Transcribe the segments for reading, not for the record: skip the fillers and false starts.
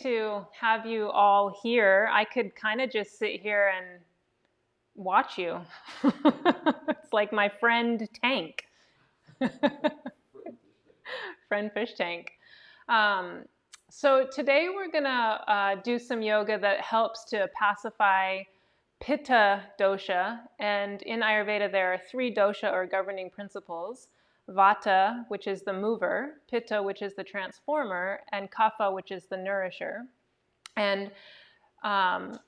To have you all here. I could kind of just sit here and watch you. It's like my friend tank. Friend fish tank. Um, so today we're gonna do some yoga that helps to pacify Pitta dosha. And in Ayurveda, there are 3 dosha or governing principles: Vata, which is the mover; Pitta, which is the transformer; and Kapha, which is the nourisher. And um,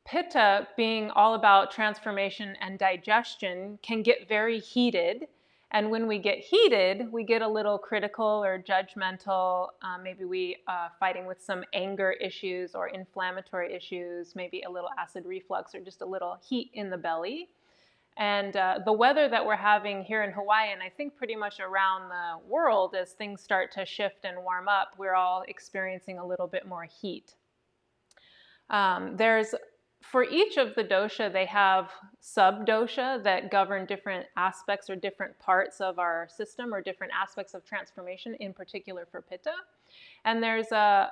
Pitta, being all about transformation and digestion, can get very heated. And when we get heated, we get a little critical or judgmental. Maybe we fighting with some anger issues or inflammatory issues, maybe a little acid reflux or just a little heat in the belly. And the weather that we're having here in Hawaii, and I think pretty much around the world, as things start to shift and warm up, we're all experiencing a little bit more heat. For each of the dosha, they have sub-dosha that govern different aspects or different parts of our system or different aspects of transformation, in particular for Pitta. And there's a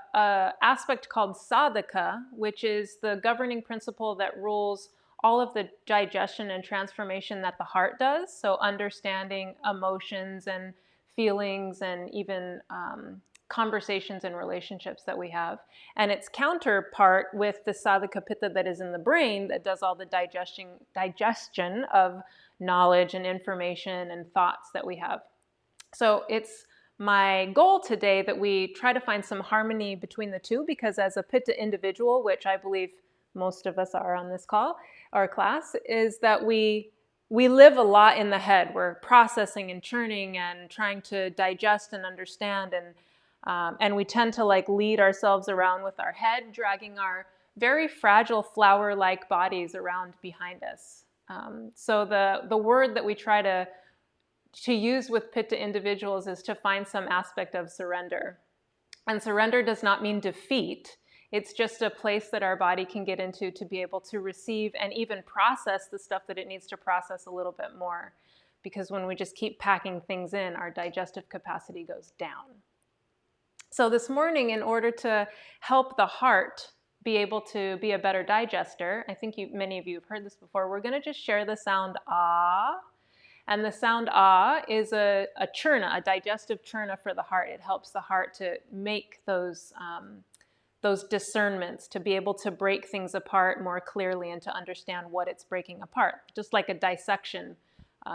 aspect called sadhaka, which is the governing principle that rules all of the digestion and transformation that the heart does. So understanding emotions and feelings and even conversations and relationships that we have. And its counterpart with the sadhaka pitta that is in the brain that does all the digestion of knowledge and information and thoughts that we have. So it's my goal today that we try to find some harmony between the two, because as a pitta individual, which I believe most of us are on this call or class, is that we live a lot in the head. We're processing and churning and trying to digest and understand, and we tend to lead ourselves around with our head, dragging our very fragile flower-like bodies around behind us. So the word that we try to use with Pitta individuals is to find some aspect of surrender. And surrender does not mean defeat. It's just a place that our body can get into to be able to receive and even process the stuff that it needs to process a little bit more. Because when we just keep packing things in, our digestive capacity goes down. So this morning, in order to help the heart be able to be a better digester, I think many of you have heard this before, we're going to just share the sound ah. And the sound ah is a churna, a digestive churna for the heart. It helps the heart to make those discernments, to be able to break things apart more clearly and to understand what it's breaking apart. Just like a dissection,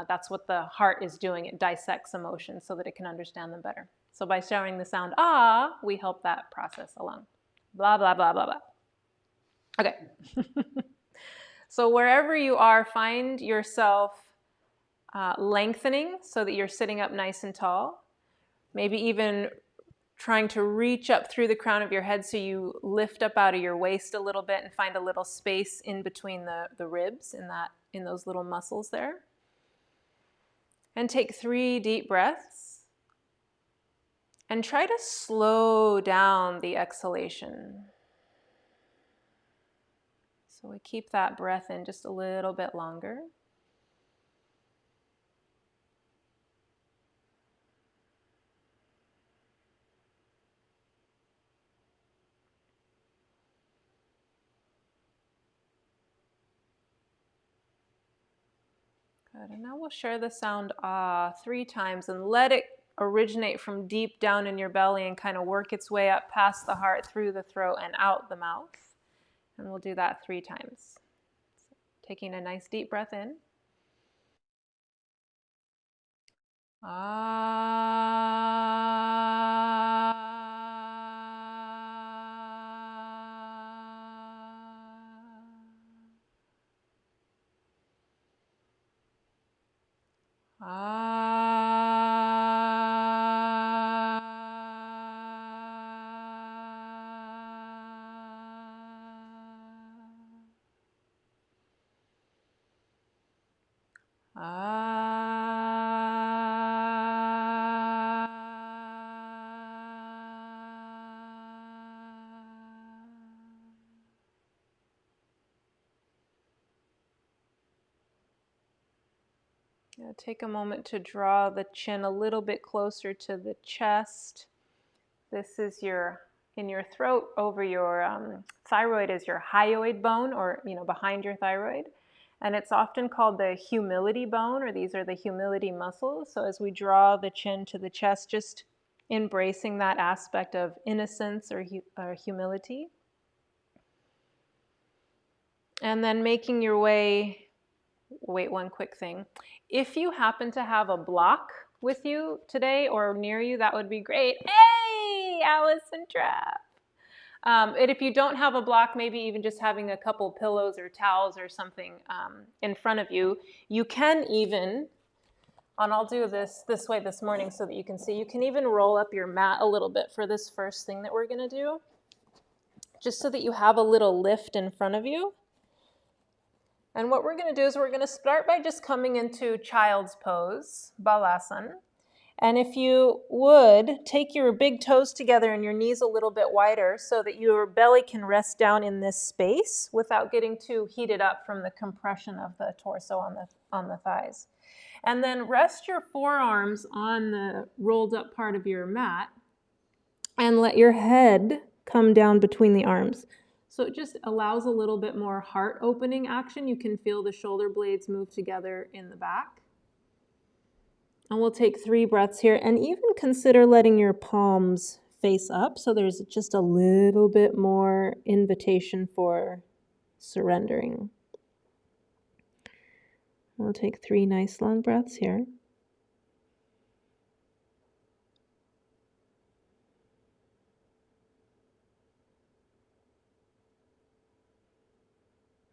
that's what the heart is doing. It dissects emotions so that it can understand them better. So by showing the sound ah, we help that process along. Blah, blah, blah, blah, blah. Okay. So wherever you are, find yourself lengthening so that you're sitting up nice and tall. Maybe even trying to reach up through the crown of your head so you lift up out of your waist a little bit and find a little space in between the ribs in those little muscles there. And take 3 deep breaths. And try to slow down the exhalation. So we keep that breath in just a little bit longer. Good, and now we'll share the sound ah 3 times and let it originate from deep down in your belly and kind of work its way up past the heart, through the throat, and out the mouth. And we'll do that 3 times. So, taking a nice deep breath in. Ah. Take a moment to draw the chin a little bit closer to the chest. This is your in your throat over your thyroid is your hyoid bone, or behind your thyroid. And it's often called the humility bone, or these are the humility muscles. So as we draw the chin to the chest, just embracing that aspect of innocence or humility. And then making your way, wait, one quick thing. If you happen to have a block with you today or near you, that would be great. Hey, Allison Trapp. And if you don't have a block, maybe even just having a couple pillows or towels or something in front of you, you can even, and I'll do this way this morning so that you can see, you can even roll up your mat a little bit for this first thing that we're going to do, just so that you have a little lift in front of you. And what we're going to do is we're going to start by just coming into child's pose, balasana. And if you would, take your big toes together and your knees a little bit wider so that your belly can rest down in this space without getting too heated up from the compression of the torso on the thighs. And then rest your forearms on the rolled up part of your mat and let your head come down between the arms. So it just allows a little bit more heart opening action. You can feel the shoulder blades move together in the back. And we'll take 3 breaths here, and even consider letting your palms face up so there's just a little bit more invitation for surrendering. We'll take 3 nice long breaths here.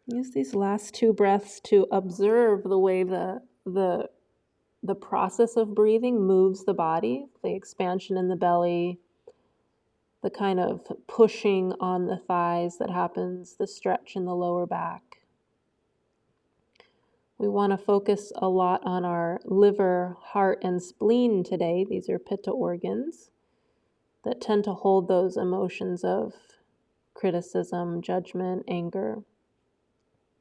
Use these last 2 breaths to observe the way the process of breathing moves the body, the expansion in the belly, the kind of pushing on the thighs that happens, the stretch in the lower back. We want to focus a lot on our liver, heart, and spleen today. These are Pitta organs that tend to hold those emotions of criticism, judgment, anger,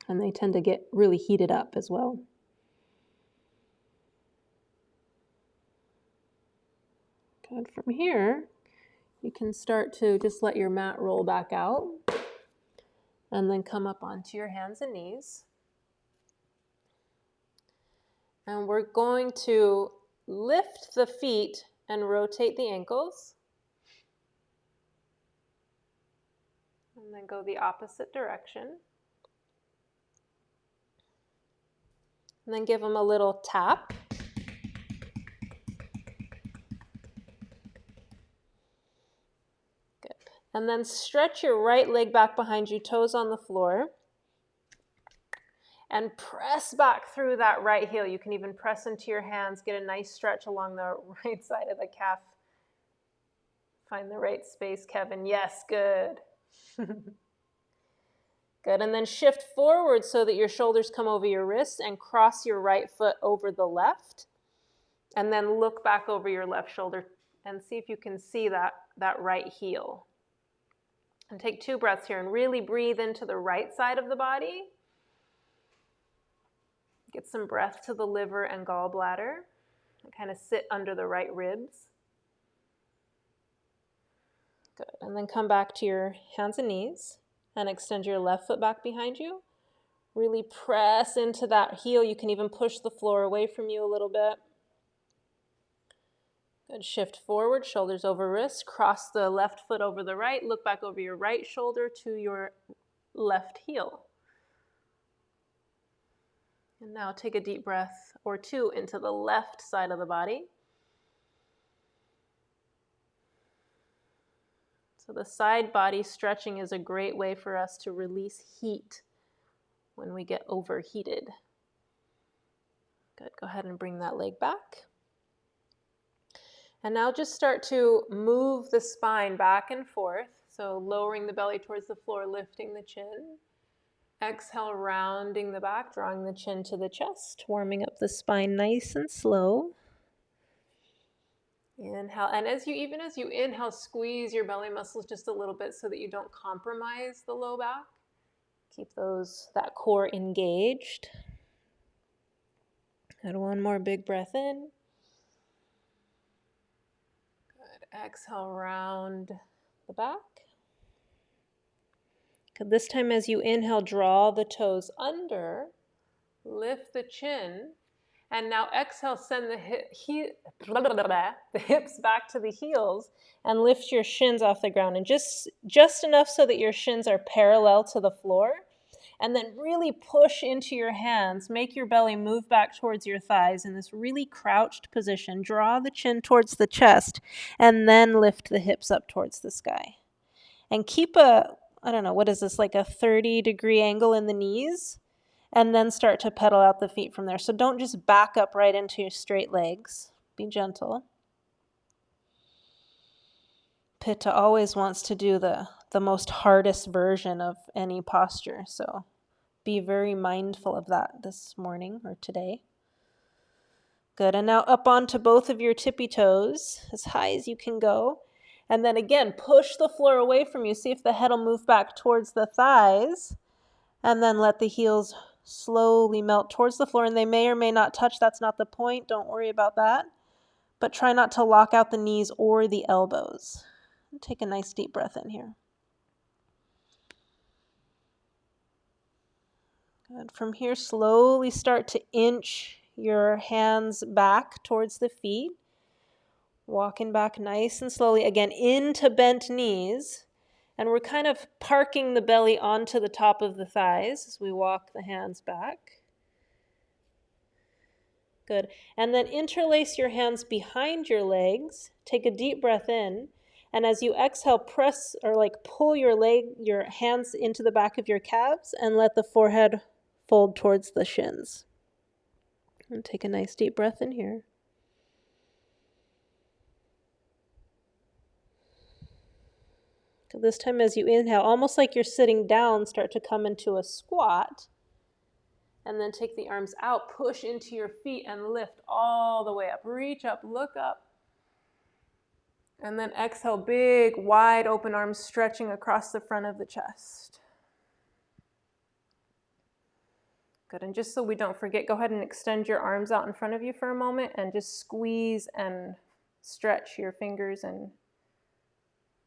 and they tend to get really heated up as well. Good. From here, you can start to just let your mat roll back out and then come up onto your hands and knees. And we're going to lift the feet and rotate the ankles. And then go the opposite direction. And then give them a little tap. Good. And then stretch your right leg back behind you, toes on the floor. And press back through that right heel. You can even press into your hands, get a nice stretch along the right side of the calf. Find the right space, Kevin. Yes, good. Good, and then shift forward so that your shoulders come over your wrists and cross your right foot over the left. And then look back over your left shoulder and see if you can see that right heel. And take 2 breaths here and really breathe into the right side of the body. Get some breath to the liver and gallbladder. And kind of sit under the right ribs. Good, and then come back to your hands and knees. And extend your left foot back behind you. Really press into that heel. You can even push the floor away from you a little bit. Good. Shift forward, shoulders over wrists. Cross the left foot over the right. Look back over your right shoulder to your left heel. And now take a deep breath or 2 into the left side of the body. So the side body stretching is a great way for us to release heat when we get overheated. Good, go ahead and bring that leg back. And now just start to move the spine back and forth. So lowering the belly towards the floor, lifting the chin. Exhale, rounding the back, drawing the chin to the chest, warming up the spine nice and slow. Inhale, and even as you inhale, squeeze your belly muscles just a little bit so that you don't compromise the low back. Keep that core engaged. And one more big breath in. Good. Exhale, round the back. This time as you inhale, draw the toes under, lift the chin, and now exhale, send the hips back to the heels and lift your shins off the ground. And just enough so that your shins are parallel to the floor. And then really push into your hands. Make your belly move back towards your thighs in this really crouched position. Draw the chin towards the chest and then lift the hips up towards the sky. And keep a, I don't know, what is this, like a 30-degree angle in the knees? And then start to pedal out the feet from there. So don't just back up right into your straight legs. Be gentle. Pitta always wants to do the most hardest version of any posture. So be very mindful of that this morning or today. Good. And now up onto both of your tippy toes, as high as you can go. And then again, push the floor away from you. See if the head will move back towards the thighs. And then let the heels slowly melt towards the floor. And they may or may not touch. That's not the point. Don't worry about that. But try not to lock out the knees or the elbows. Take a nice deep breath in here. Good. From here, slowly start to inch your hands back towards the feet. Walking back nice and slowly, again, into bent knees. And we're kind of parking the belly onto the top of the thighs as we walk the hands back. Good. And then interlace your hands behind your legs. Take a deep breath in. And as you exhale, press or pull your hands into the back of your calves and let the forehead fold towards the shins. And take a nice deep breath in here. So this time as you inhale, almost like you're sitting down, start to come into a squat. And then take the arms out, push into your feet and lift all the way up. Reach up, look up. And then exhale, big, wide open arms stretching across the front of the chest. Good, and just so we don't forget, go ahead and extend your arms out in front of you for a moment and just squeeze and stretch your fingers and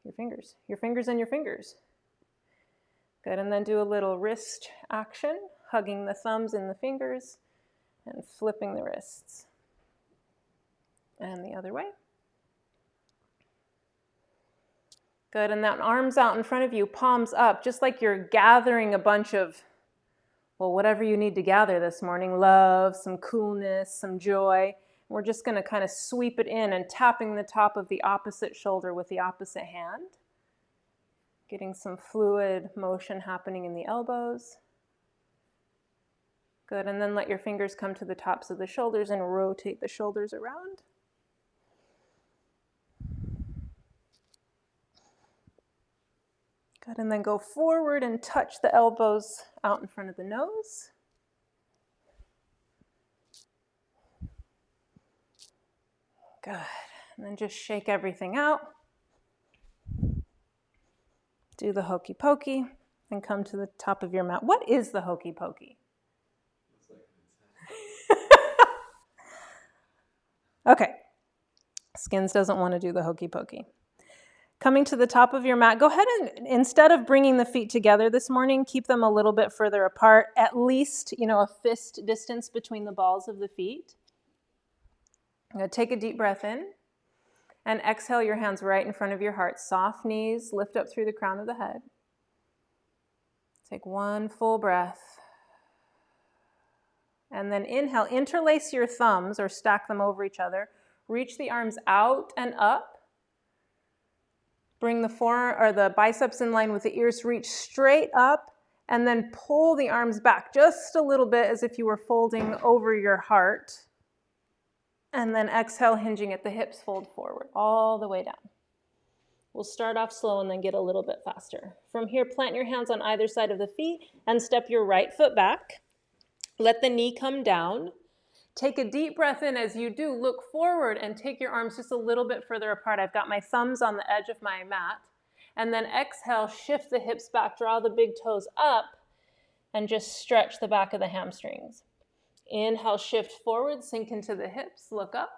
your fingers. Your fingers and your fingers. Good, and then do a little wrist action, hugging the thumbs and the fingers and flipping the wrists. And the other way. Good, and then arms out in front of you, palms up, just like you're gathering a bunch of, well, whatever you need to gather this morning, love, some coolness, some joy. We're just going to kind of sweep it in and tapping the top of the opposite shoulder with the opposite hand. Getting some fluid motion happening in the elbows. Good, and then let your fingers come to the tops of the shoulders and rotate the shoulders around. Good, and then go forward and touch the elbows out in front of the nose. Good, and then just shake everything out. Do the hokey pokey and come to the top of your mat. What is the hokey pokey? Okay, Skins doesn't want to do the hokey pokey. Coming to the top of your mat, go ahead and instead of bringing the feet together this morning, keep them a little bit further apart, at least, a fist distance between the balls of the feet. I'm going to take a deep breath in and exhale your hands right in front of your heart. Soft knees, lift up through the crown of the head. Take one full breath. And then inhale, interlace your thumbs or stack them over each other. Reach the arms out and up. Bring the biceps in line with the ears, reach straight up, and then pull the arms back just a little bit as if you were folding over your heart. And then exhale, hinging at the hips, fold forward, all the way down. We'll start off slow and then get a little bit faster. From here, plant your hands on either side of the feet and step your right foot back. Let the knee come down. Take a deep breath in. As you do, look forward and take your arms just a little bit further apart. I've got my thumbs on the edge of my mat. And then exhale, shift the hips back, draw the big toes up, and just stretch the back of the hamstrings. Inhale, shift forward, sink into the hips, look up.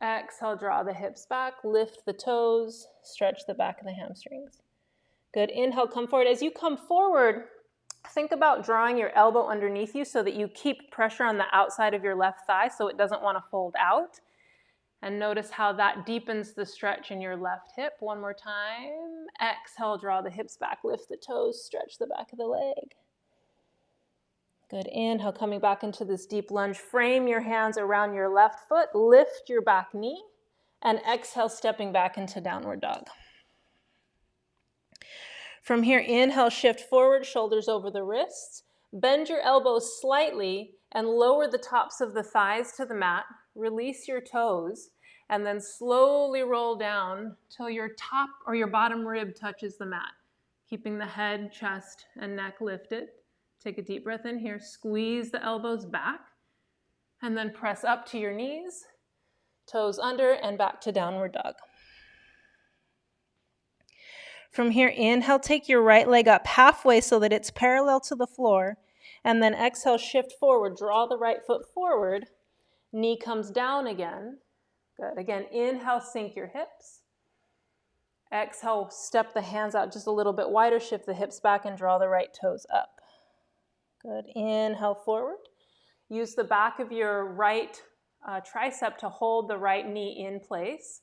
Exhale, draw the hips back, lift the toes, stretch the back of the hamstrings. Good, inhale, come forward. As you come forward, think about drawing your elbow underneath you so that you keep pressure on the outside of your left thigh so it doesn't want to fold out. And notice how that deepens the stretch in your left hip. One more time. Exhale, draw the hips back, lift the toes, stretch the back of the leg. Good, inhale, coming back into this deep lunge. Frame your hands around your left foot, lift your back knee, and exhale, stepping back into downward dog. From here, inhale, shift forward, shoulders over the wrists. Bend your elbows slightly and lower the tops of the thighs to the mat. Release your toes and then slowly roll down till your top or your bottom rib touches the mat, keeping the head, chest, and neck lifted. Take a deep breath in here. Squeeze the elbows back and then press up to your knees, toes under, and back to downward dog. From here, inhale, take your right leg up halfway so that it's parallel to the floor, and then exhale, shift forward, draw the right foot forward, knee comes down again. Good, again, inhale, sink your hips. Exhale, step the hands out just a little bit wider, shift the hips back and draw the right toes up. Good, inhale forward. Use the back of your right tricep to hold the right knee in place.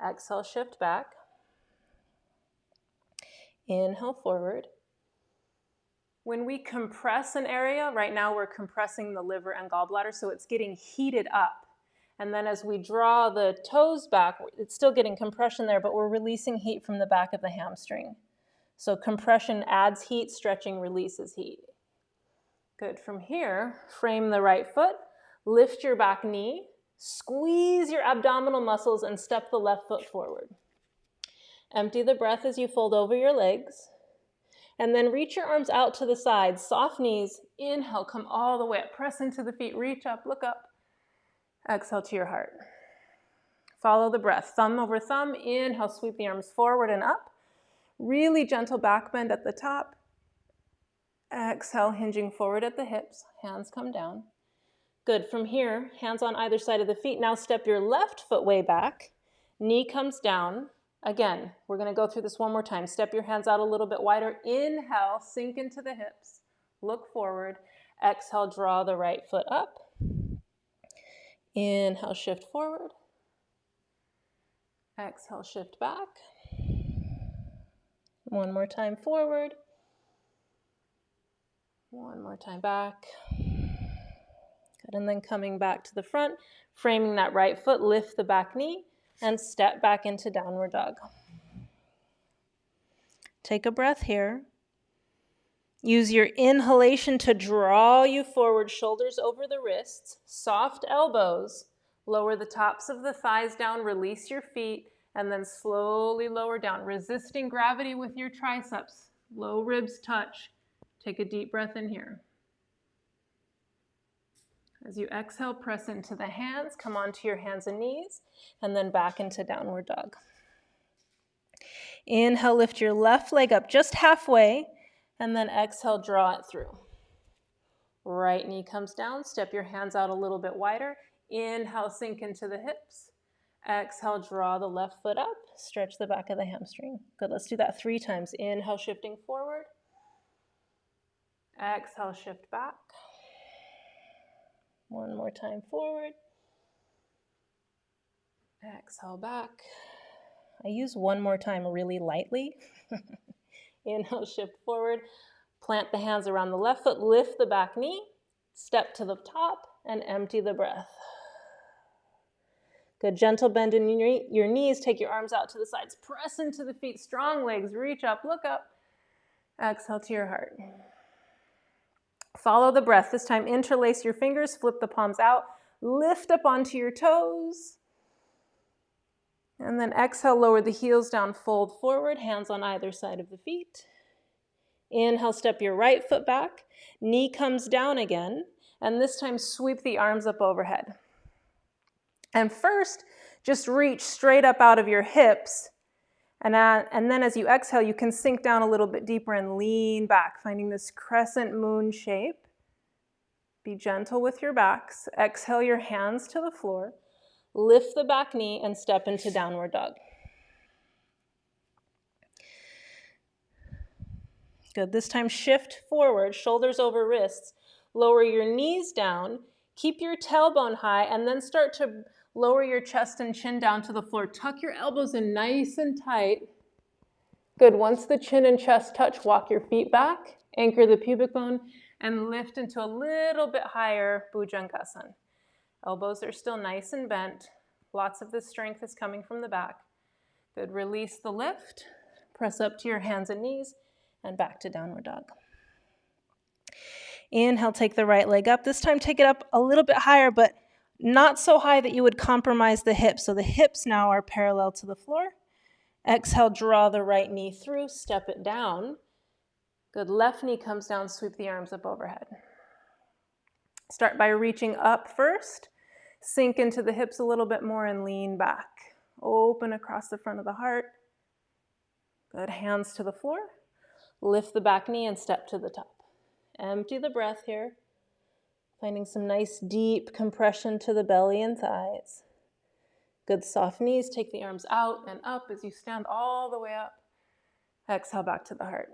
Exhale, shift back. Inhale forward. When we compress an area, right now we're compressing the liver and gallbladder, so it's getting heated up. And then as we draw the toes back, it's still getting compression there, but we're releasing heat from the back of the hamstring. So compression adds heat, stretching releases heat. Good, from here, frame the right foot, lift your back knee, squeeze your abdominal muscles and step the left foot forward. Empty the breath as you fold over your legs. And then reach your arms out to the sides, soft knees. Inhale, come all the way up. Press into the feet, reach up, look up. Exhale to your heart. Follow the breath, thumb over thumb. Inhale, sweep the arms forward and up. Really gentle back bend at the top. Exhale, hinging forward at the hips. Hands come down. Good, from here, hands on either side of the feet. Now step your left foot way back. Knee comes down. Again, we're going to go through this one more time. Step your hands out a little bit wider. Inhale, sink into the hips. Look forward. Exhale, draw the right foot up. Inhale, shift forward. Exhale, shift back. One more time forward. One more time back. Good, and then coming back to the front, framing that right foot, lift the back knee, and step back into downward dog. Take a breath here. Use your inhalation to draw you forward, shoulders over the wrists, soft elbows. Lower the tops of the thighs down, release your feet, and then slowly lower down, resisting gravity with your triceps. Low ribs touch. Take a deep breath in here. As you exhale, press into the hands, come onto your hands and knees, and then back into downward dog. Inhale, lift your left leg up just halfway, and then exhale, draw it through. Right knee comes down, step your hands out a little bit wider. Inhale, sink into the hips. Exhale, draw the left foot up, stretch the back of the hamstring. Good, let's do that 3 times. Inhale, shifting forward. Exhale, shift back. One more time forward. Exhale back. I use one more time really lightly. Inhale, shift forward. Plant the hands around the left foot, lift the back knee, step to the top, and empty the breath. Good, gentle bend in your knees. Take your arms out to the sides. Press into the feet, strong legs. Reach up, look up. Exhale to your heart. Follow the breath. This time, interlace your fingers, flip the palms out, lift up onto your toes. And then exhale, lower the heels down, fold forward, hands on either side of the feet. Inhale, step your right foot back, knee comes down again, and this time sweep the arms up overhead. And first, just reach straight up out of your hips, and then as you exhale, you can sink down a little bit deeper and lean back, finding this crescent moon shape. Be gentle with your backs. Exhale your hands to the floor. Lift the back knee and step into downward dog. Good. This time shift forward, shoulders over wrists. Lower your knees down. Keep your tailbone high and then start to lower your chest and chin down to the floor. Tuck your elbows in nice and tight. Good. Once the chin and chest touch, walk your feet back, anchor the pubic bone, and lift into a little bit higher Bhujangasana. Elbows are still nice and bent. Lots of the strength is coming from the back. Good. Release the lift. Press up to your hands and knees and back to downward dog. Inhale, take the right leg up. This time take it up a little bit higher, but not so high that you would compromise the hips. So the hips now are parallel to the floor. Exhale, draw the right knee through, step it down. Good. Left knee comes down, sweep the arms up overhead. Start by reaching up first. Sink into the hips a little bit more and lean back. Open across the front of the heart. Good. Hands to the floor. Lift the back knee and step to the top. Empty the breath here. Finding some nice deep compression to the belly and thighs. Good. Soft knees. Take the arms out and up as you stand all the way up. Exhale back to the heart.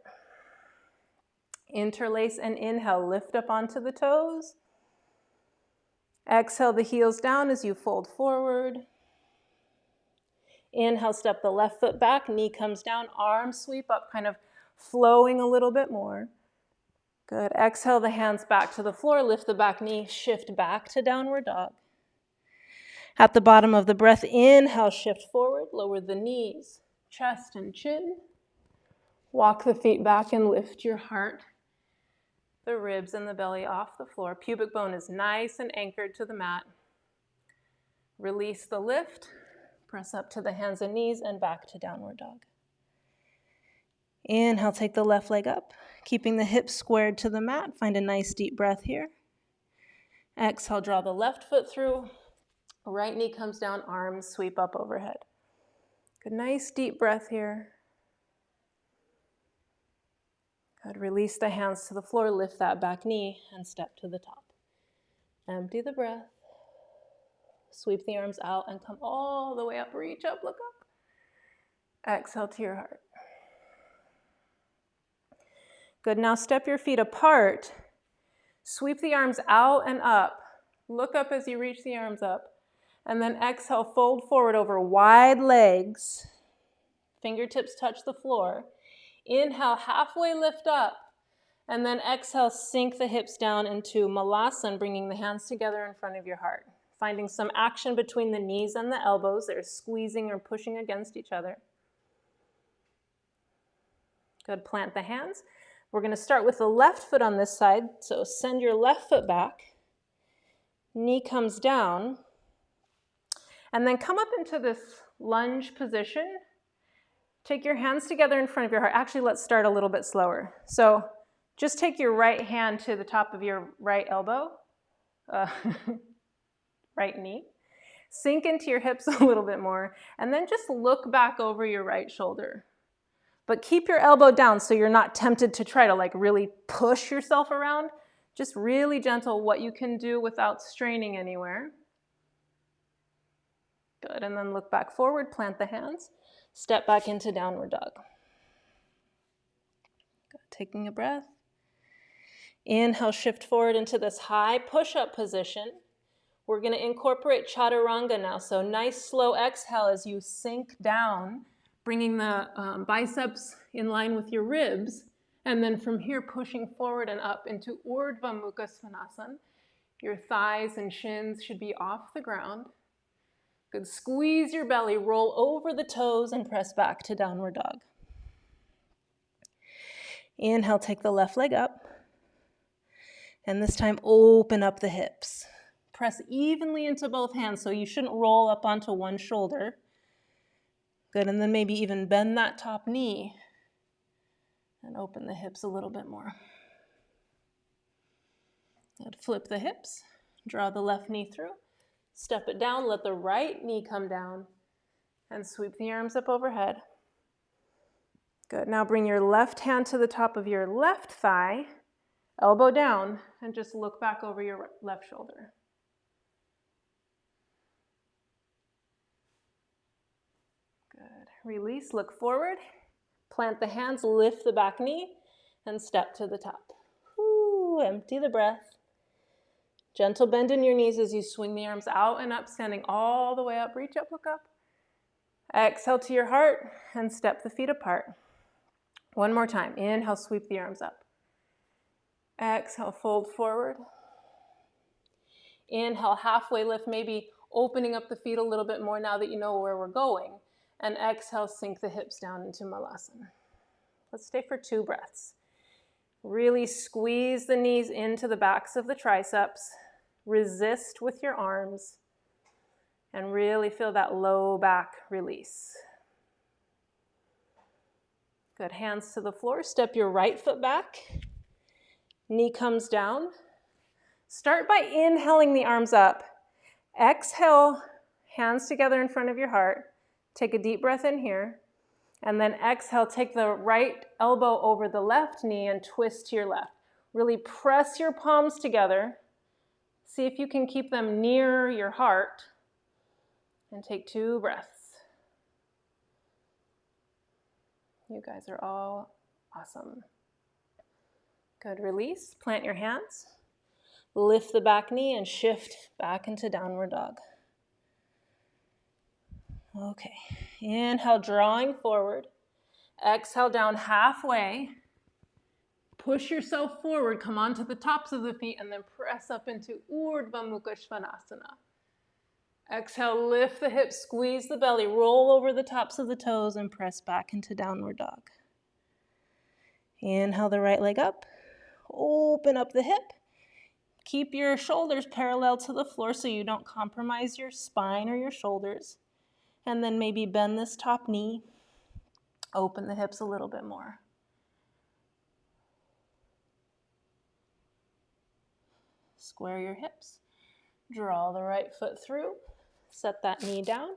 Interlace and inhale. Lift up onto the toes. Exhale the heels down as you fold forward. Inhale, step the left foot back, knee comes down, arms sweep up, kind of flowing a little bit more. Good. Exhale the hands back to the floor, lift the back knee, shift back to downward dog. At the bottom of the breath, inhale, shift forward, lower the knees, chest and chin. Walk the feet back and lift your heart, the ribs and the belly off the floor. Pubic bone is nice and anchored to the mat. Release the lift. Press up to the hands and knees and back to downward dog. Inhale, take the left leg up, keeping the hips squared to the mat. Find a nice deep breath here. Exhale, draw the left foot through. Right knee comes down, arms sweep up overhead. Good, nice deep breath here. Good, release the hands to the floor, lift that back knee and step to the top. Empty the breath. Sweep the arms out and come all the way up. Reach up, look up. Exhale to your heart. Good, now step your feet apart. Sweep the arms out and up. Look up as you reach the arms up. And then exhale, fold forward over wide legs. Fingertips touch the floor. Inhale, halfway lift up. And then exhale, sink the hips down into malasana, bringing the hands together in front of your heart. Finding some action between the knees and the elbows. They're squeezing or pushing against each other. Good, plant the hands. We're going to start with the left foot on this side. So send your left foot back. Knee comes down. And then come up into this lunge position. Take your hands together in front of your heart. Actually, let's start a little bit slower. So just take your right hand to the top of your right elbow. Right knee. Sink into your hips a little bit more, and then just look back over your right shoulder. But keep your elbow down so you're not tempted to try to really push yourself around. Just really gentle, what you can do without straining anywhere. Good, and then look back forward, plant the hands, step back into downward dog. Good. Taking a breath. Inhale, shift forward into this high push-up position. We're going to incorporate chaturanga now. So nice slow exhale as you sink down, bringing the biceps in line with your ribs. And then from here, pushing forward and up into Urdhva Mukha Svanasana. Your thighs and shins should be off the ground. Good. Squeeze your belly, roll over the toes, and press back to downward dog. Inhale, take the left leg up. And this time, open up the hips. Press evenly into both hands, so you shouldn't roll up onto one shoulder. Good, and then maybe even bend that top knee and open the hips a little bit more. Good, flip the hips, draw the left knee through, step it down, let the right knee come down, and sweep the arms up overhead. Good, now bring your left hand to the top of your left thigh, elbow down, and just look back over your left shoulder. Release, look forward. Plant the hands, lift the back knee, and step to the top. Woo, empty the breath. Gentle bend in your knees as you swing the arms out and up, standing all the way up. Reach up, look up. Exhale to your heart and step the feet apart. One more time. Inhale, sweep the arms up. Exhale, fold forward. Inhale, halfway lift, maybe opening up the feet a little bit more now that you know where we're going. And exhale, sink the hips down into Malasana. Let's stay for 2 breaths. Really squeeze the knees into the backs of the triceps. Resist with your arms. And really feel that low back release. Good, hands to the floor. Step your right foot back. Knee comes down. Start by inhaling the arms up. Exhale, hands together in front of your heart. Take a deep breath in here. And then exhale, take the right elbow over the left knee and twist to your left. Really press your palms together. See if you can keep them near your heart. And take 2 breaths. You guys are all awesome. Good, release. Plant your hands. Lift the back knee and shift back into downward dog. Okay, inhale, drawing forward. Exhale, down halfway. Push yourself forward, come onto the tops of the feet, and then press up into Urdhva Mukha Svanasana. Exhale, lift the hips, squeeze the belly, roll over the tops of the toes, and press back into downward dog. Inhale the right leg up. Open up the hip. Keep your shoulders parallel to the floor so you don't compromise your spine or your shoulders. And then maybe bend this top knee. Open the hips a little bit more. Square your hips. Draw the right foot through. Set that knee down.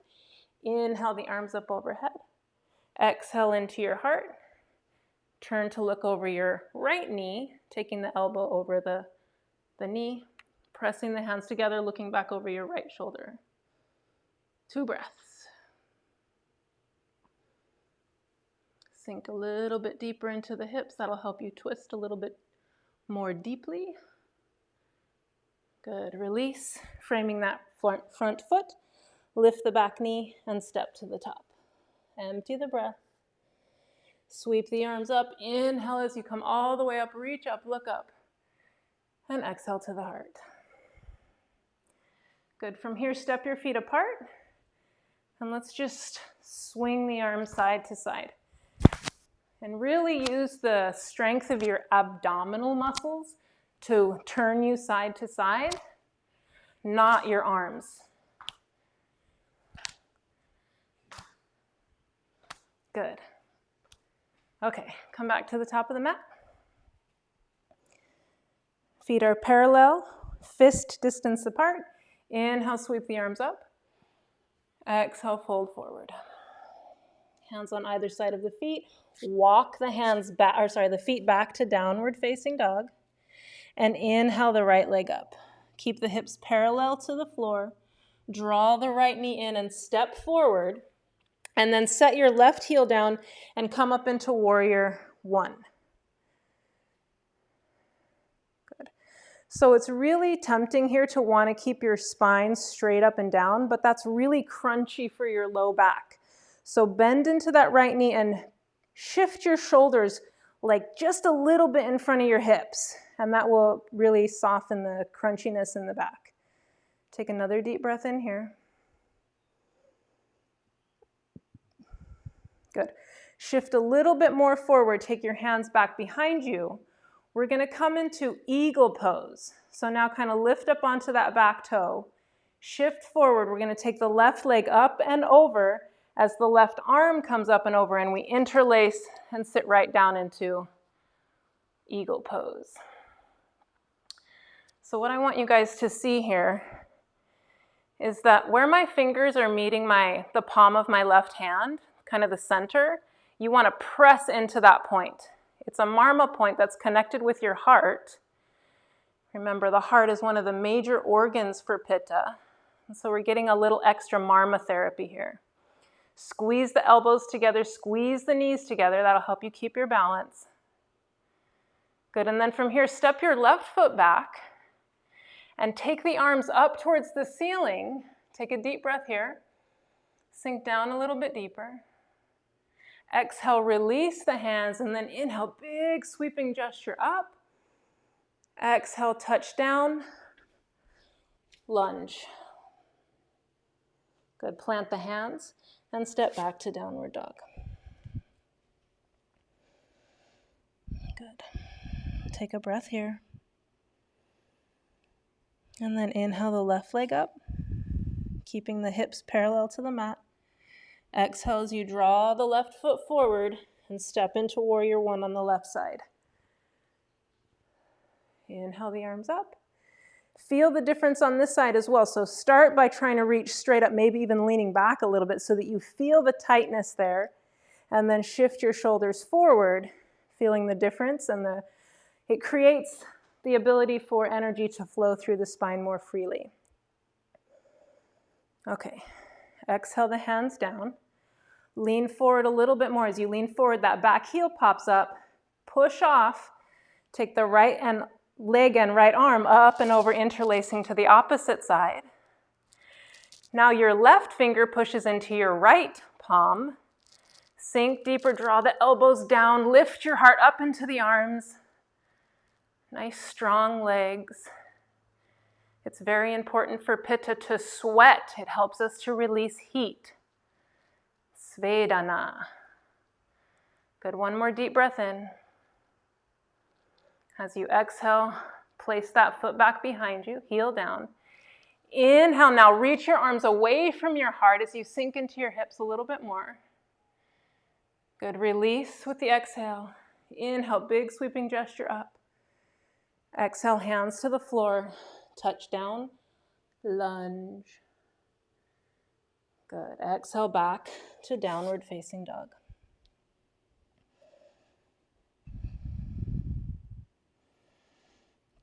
Inhale the arms up overhead. Exhale into your heart. Turn to look over your right knee, taking the elbow over the knee, pressing the hands together, looking back over your right shoulder. 2 breaths. Sink a little bit deeper into the hips. That'll help you twist a little bit more deeply. Good, release. Framing that front foot. Lift the back knee and step to the top. Empty the breath. Sweep the arms up. Inhale as you come all the way up. Reach up, look up. And exhale to the heart. Good. From here, step your feet apart. And let's just swing the arms side to side. And really use the strength of your abdominal muscles to turn you side to side, not your arms. Good. Okay, come back to the top of the mat. Feet are parallel, fist distance apart. Inhale, sweep the arms up. Exhale, fold forward. Hands on either side of the feet. Walk the hands back, the feet back to downward facing dog. And inhale the right leg up. Keep the hips parallel to the floor. Draw the right knee in and step forward. And then set your left heel down and come up into warrior 1. Good. So it's really tempting here to want to keep your spine straight up and down, but that's really crunchy for your low back. So bend into that right knee and shift your shoulders like just a little bit in front of your hips, and that will really soften the crunchiness in the back. Take another deep breath in here. Good. Shift a little bit more forward. Take your hands back behind you. We're going to come into eagle pose. So now kind of lift up onto that back toe. Shift forward. We're going to take the left leg up and over as the left arm comes up and over, and we interlace and sit right down into eagle pose. So what I want you guys to see here is that where my fingers are meeting the palm of my left hand, kind of the center, you want to press into that point. It's a marma point that's connected with your heart. Remember, the heart is one of the major organs for Pitta. And so we're getting a little extra marma therapy here. Squeeze the elbows together, squeeze the knees together. That'll help you keep your balance. Good, and then from here, step your left foot back and take the arms up towards the ceiling. Take a deep breath here. Sink down a little bit deeper. Exhale, release the hands, and then inhale, big sweeping gesture up. Exhale, touch down, lunge. Good, plant the hands and step back to downward dog. Good. Take a breath here. And then inhale the left leg up, keeping the hips parallel to the mat. Exhale as you draw the left foot forward and step into warrior one on the left side. Inhale the arms up. Feel the difference on this side as well. So start by trying to reach straight up, maybe even leaning back a little bit so that you feel the tightness there. And then shift your shoulders forward, feeling the difference. And it creates the ability for energy to flow through the spine more freely. Okay, exhale the hands down. Lean forward a little bit more. As you lean forward, that back heel pops up. Push off. Take the right leg and right arm up and over, interlacing to the opposite side. Now your left finger pushes into your right palm. Sink deeper, draw the elbows down, lift your heart up into the arms. Nice strong legs. It's very important for Pitta to sweat. It helps us to release heat. Svedana. Good, one more deep breath in. As you exhale, place that foot back behind you, heel down. Inhale, now reach your arms away from your heart as you sink into your hips a little bit more. Good, release with the exhale. Inhale, big sweeping gesture up. Exhale, hands to the floor, touch down, lunge. Good, exhale back to downward facing dog.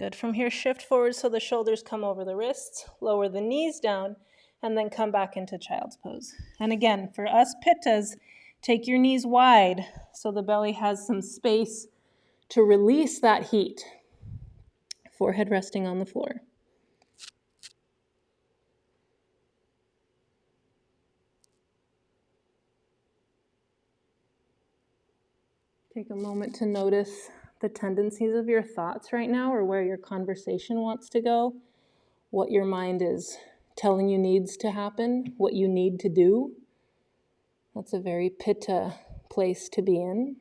Good, from here shift forward so the shoulders come over the wrists, lower the knees down, and then come back into child's pose. And again, for us Pittas, take your knees wide so the belly has some space to release that heat. Forehead resting on the floor. Take a moment to notice the tendencies of your thoughts right now, or where your conversation wants to go, what your mind is telling you needs to happen, what you need to do. That's a very Pitta place to be in.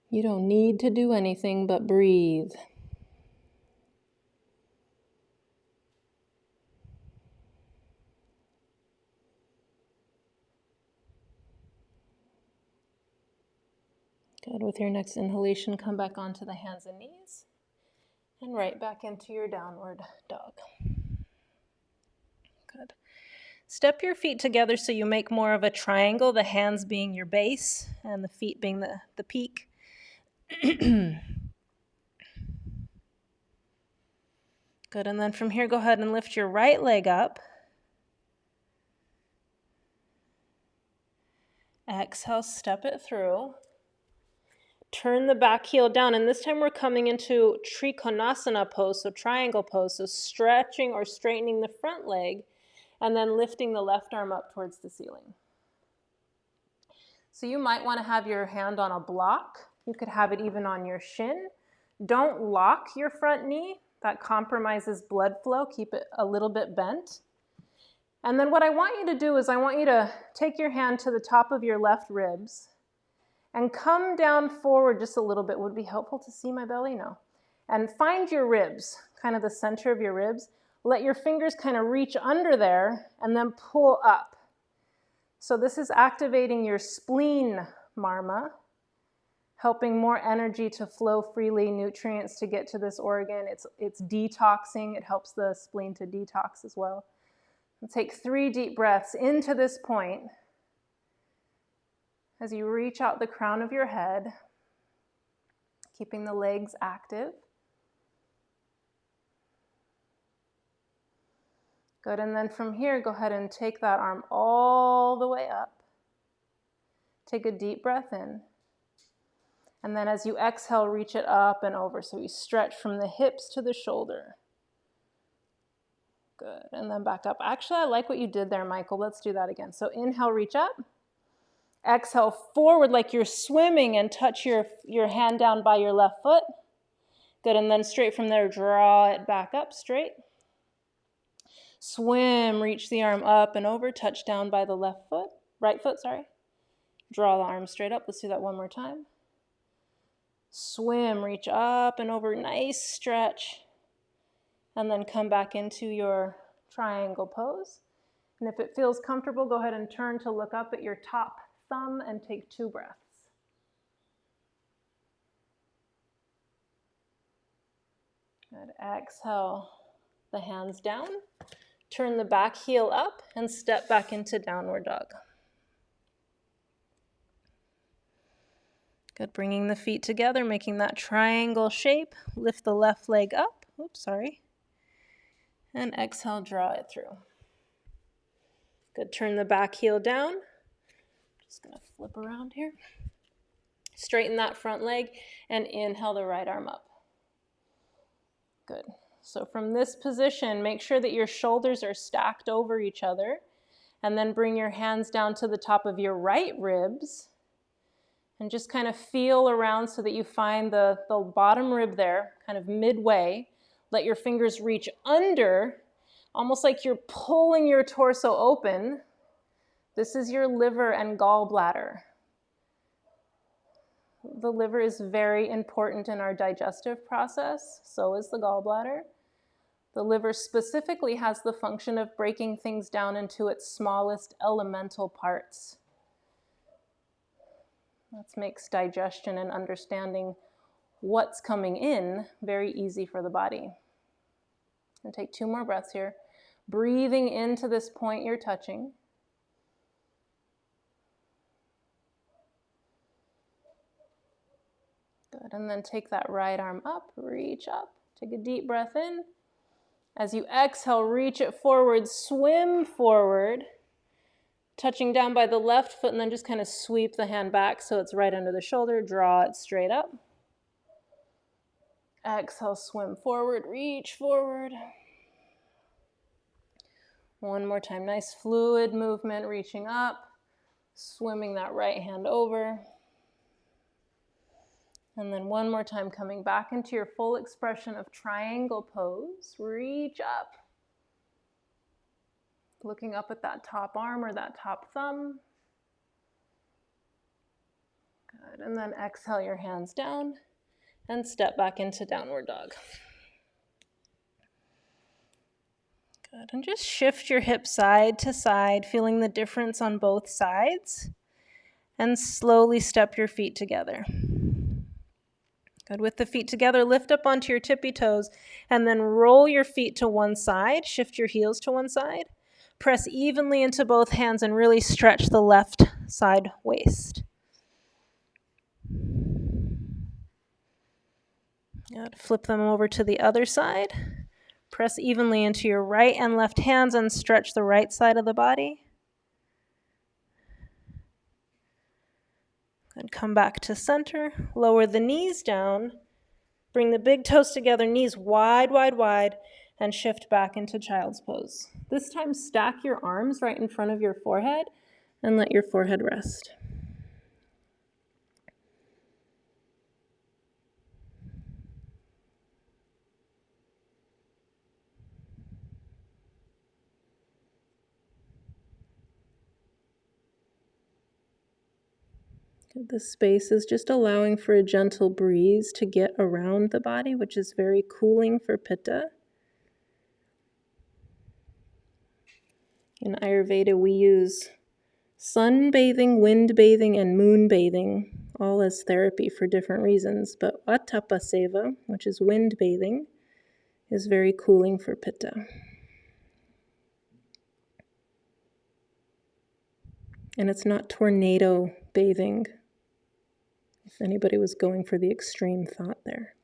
You don't need to do anything but breathe. Good. With your next inhalation, come back onto the hands and knees and right back into your downward dog. Good. Step your feet together so you make more of a triangle, the hands being your base and the feet being the peak. Good. And then from here, go ahead and lift your right leg up. Exhale, step it through. Turn the back heel down, and this time we're coming into Trikonasana pose, so triangle pose, so stretching or straightening the front leg, and then lifting the left arm up towards the ceiling. So you might want to have your hand on a block. You could have it even on your shin. Don't lock your front knee. That compromises blood flow. Keep it a little bit bent. And then what I want you to do is I want you to take your hand to the top of your left ribs and come down forward just a little bit. Would it be helpful to see my belly? No. And find your ribs, kind of the center of your ribs. Let your fingers kind of reach under there and then pull up. So this is activating your spleen marma, helping more energy to flow freely, nutrients to get to this organ. It's detoxing. It helps the spleen to detox as well. And take 3 deep breaths into this point. As you reach out the crown of your head, keeping the legs active. Good, and then from here, go ahead and take that arm all the way up. Take a deep breath in. And then as you exhale, reach it up and over. So we stretch from the hips to the shoulder. Good, and then back up. Actually, I like what you did there, Michael. Let's do that again. So inhale, reach up. Exhale, forward like you're swimming and touch your hand down by your left foot. Good, and then straight from there, draw it back up straight. Swim, reach the arm up and over, touch down by the right foot, sorry. Draw the arm straight up. Let's do that one more time. Swim, reach up and over, nice stretch. And then come back into your triangle pose. And if it feels comfortable, go ahead and turn to look up at your top thumb and take 2 breaths. Good. Exhale the hands down. Turn the back heel up and step back into downward dog. Good, bringing the feet together, making that triangle shape. Lift the left leg up. Oops, sorry. And exhale, draw it through. Good, turn the back heel down. Just gonna flip around here. Straighten that front leg and inhale the right arm up. Good. So from this position, make sure that your shoulders are stacked over each other, and then bring your hands down to the top of your right ribs and just kind of feel around so that you find the bottom rib there, kind of midway. Let your fingers reach under, almost like you're pulling your torso open. This is your liver and gallbladder. The liver is very important in our digestive process, so is the gallbladder. The liver specifically has the function of breaking things down into its smallest elemental parts. That makes digestion and understanding what's coming in very easy for the body. And take 2 more breaths here. Breathing into this point you're touching. Good, and then take that right arm up, reach up. Take a deep breath in. As you exhale, reach it forward, swim forward, touching down by the left foot, and then just kind of sweep the hand back so it's right under the shoulder. Draw it straight up. Exhale, swim forward, reach forward. One more time, nice fluid movement, reaching up, swimming that right hand over. And then one more time, coming back into your full expression of triangle pose. Reach up. Looking up at that top arm or that top thumb. Good, and then exhale your hands down and step back into downward dog. Good, and just shift your hips side to side, feeling the difference on both sides. And slowly step your feet together. Good, with the feet together, lift up onto your tippy toes and then roll your feet to one side, shift your heels to one side. Press evenly into both hands and really stretch the left side waist. Good, flip them over to the other side. Press evenly into your right and left hands and stretch the right side of the body. Then come back to center, lower the knees down, bring the big toes together, knees wide, wide, wide, and shift back into child's pose. This time stack your arms right in front of your forehead and let your forehead rest. The space is just allowing for a gentle breeze to get around the body, which is very cooling for Pitta. In Ayurveda, we use sunbathing, wind bathing, and moon bathing, all as therapy for different reasons. But Atapa Seva, which is wind bathing, is very cooling for Pitta. And it's not tornado bathing, if anybody was going for the extreme thought there.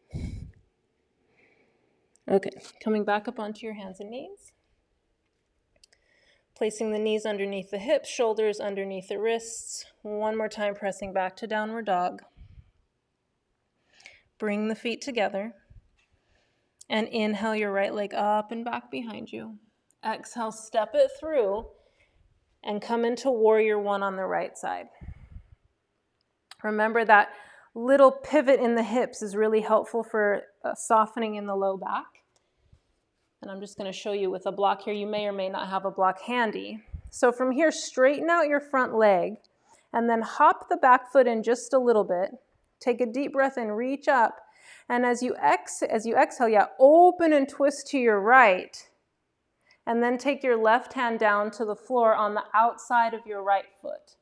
Okay, coming back up onto your hands and knees. Placing the knees underneath the hips, shoulders underneath the wrists. One more time, pressing back to downward dog. Bring the feet together. And inhale your right leg up and back behind you. Exhale, step it through and come into warrior one on the right side. Remember that little pivot in the hips is really helpful for softening in the low back. And I'm just going to show you with a block here. You may or may not have a block handy. So from here, straighten out your front leg and then hop the back foot in just a little bit. Take a deep breath in, reach up. And as you exhale, open and twist to your right. And then take your left hand down to the floor on the outside of your right foot.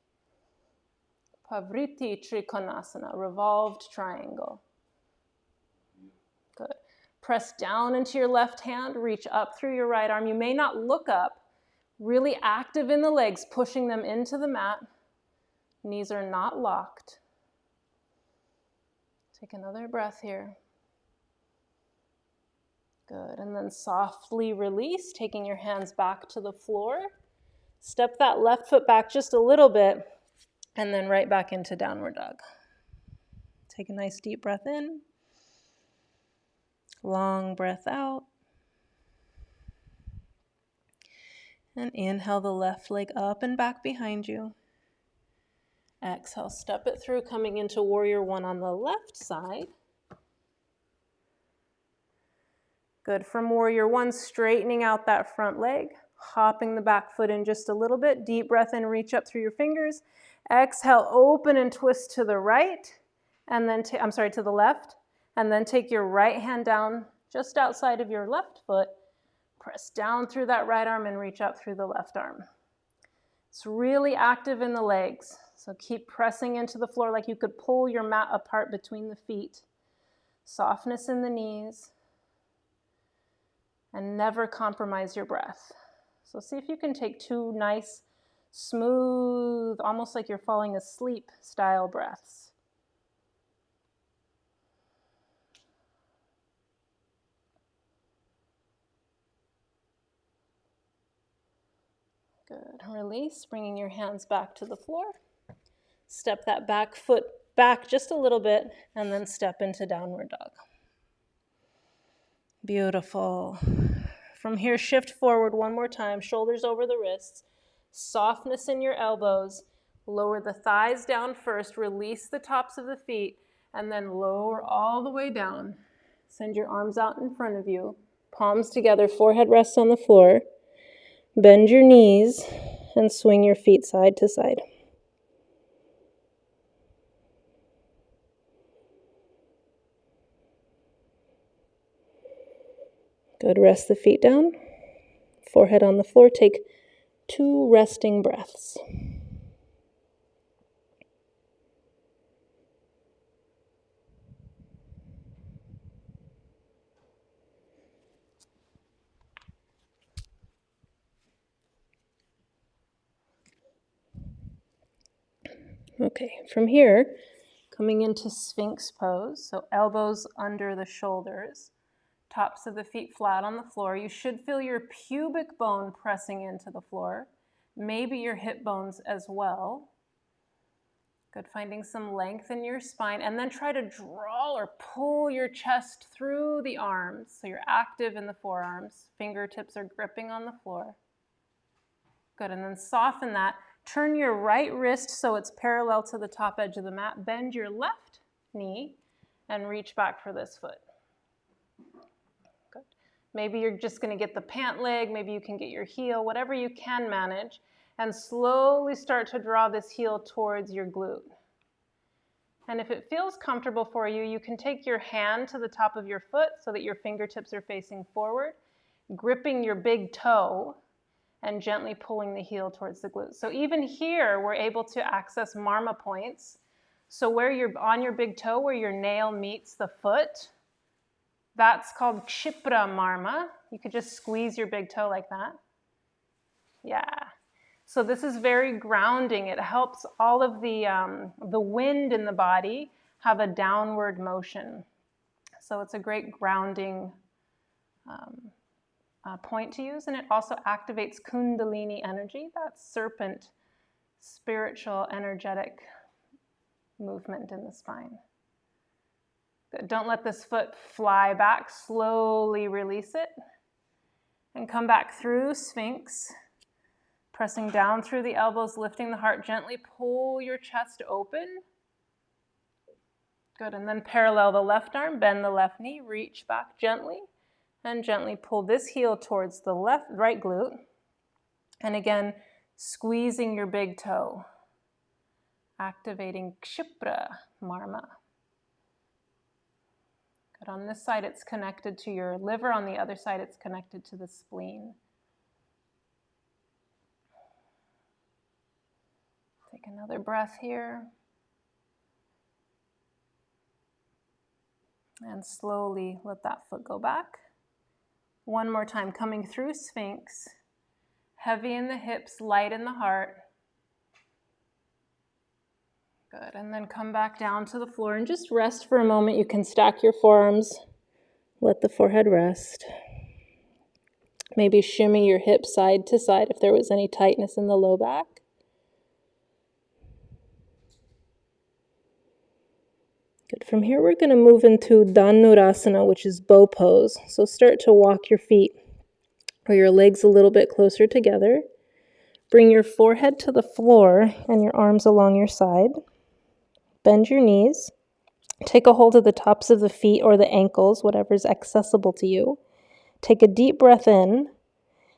Pavriti Trikonasana, revolved triangle. Good. Press down into your left hand, reach up through your right arm. You may not look up. Really active in the legs, pushing them into the mat. Knees are not locked. Take another breath here. Good, and then softly release, taking your hands back to the floor. Step that left foot back just a little bit, and then right back into downward dog. Take a nice deep breath in. Long breath out. And inhale the left leg up and back behind you. Exhale, step it through, coming into warrior one on the left side. Good. From warrior one, straightening out that front leg, hopping the back foot in just a little bit. Deep breath in, reach up through your fingers. Exhale, open and twist to the right, and then to the left, and then take your right hand down just outside of your left foot. Press down through that right arm and reach up through the left arm. It's really active in the legs, so keep pressing into the floor like you could pull your mat apart between the feet. Softness in the knees, and never compromise your breath. So see if you can take two nice, smooth, almost like you're falling asleep style breaths. Good. Release, bringing your hands back to the floor. Step that back foot back just a little bit, and then step into downward dog. Beautiful. From here, shift forward one more time, shoulders over the wrists, softness in your elbows. Lower the thighs down first, release the tops of the feet, and then lower all the way down. Send your arms out in front of you, palms together, forehead rests on the floor. Bend your knees and swing your feet side to side. Good, rest the feet down, forehead on the floor. Take 2 resting breaths. Okay, from here, coming into Sphinx pose, so elbows under the shoulders, tops of the feet flat on the floor. You should feel your pubic bone pressing into the floor, maybe your hip bones as well. Good, finding some length in your spine, and then try to draw or pull your chest through the arms, so you're active in the forearms. Fingertips are gripping on the floor. Good, and then soften that. Turn your right wrist so it's parallel to the top edge of the mat. Bend your left knee and reach back for this foot. Good. Maybe you're just going to get the pant leg. Maybe you can get your heel, whatever you can manage. And slowly start to draw this heel towards your glute. And if it feels comfortable for you, you can take your hand to the top of your foot so that your fingertips are facing forward, gripping your big toe, and gently pulling the heel towards the glute. So even here, we're able to access marma points. So where you're on your big toe, where your nail meets the foot, that's called Kshipra marma. You could just squeeze your big toe like that. Yeah. So this is very grounding. It helps all of the wind in the body have a downward motion. So it's a great grounding point to use, and it also activates Kundalini energy, that serpent, spiritual, energetic movement in the spine. Good. Don't let this foot fly back. Slowly release it and come back through Sphinx, pressing down through the elbows, lifting the heart. Gently pull your chest open. Good. And then parallel the left arm, bend the left knee, reach back gently, and gently pull this heel towards the right glute. And again, squeezing your big toe, activating Kshipra, marma. Good. On this side, it's connected to your liver. On the other side, it's connected to the spleen. Take another breath here. And slowly let that foot go back. One more time, coming through Sphinx. Heavy in the hips, light in the heart. Good, and then come back down to the floor and just rest for a moment. You can stack your forearms, let the forehead rest. Maybe shimmy your hips side to side if there was any tightness in the low back. Good, from here we're going to move into Dhanurasana, which is bow pose. So start to walk your feet or your legs a little bit closer together. Bring your forehead to the floor and your arms along your side. Bend your knees. Take a hold of the tops of the feet or the ankles, whatever's accessible to you. Take a deep breath in.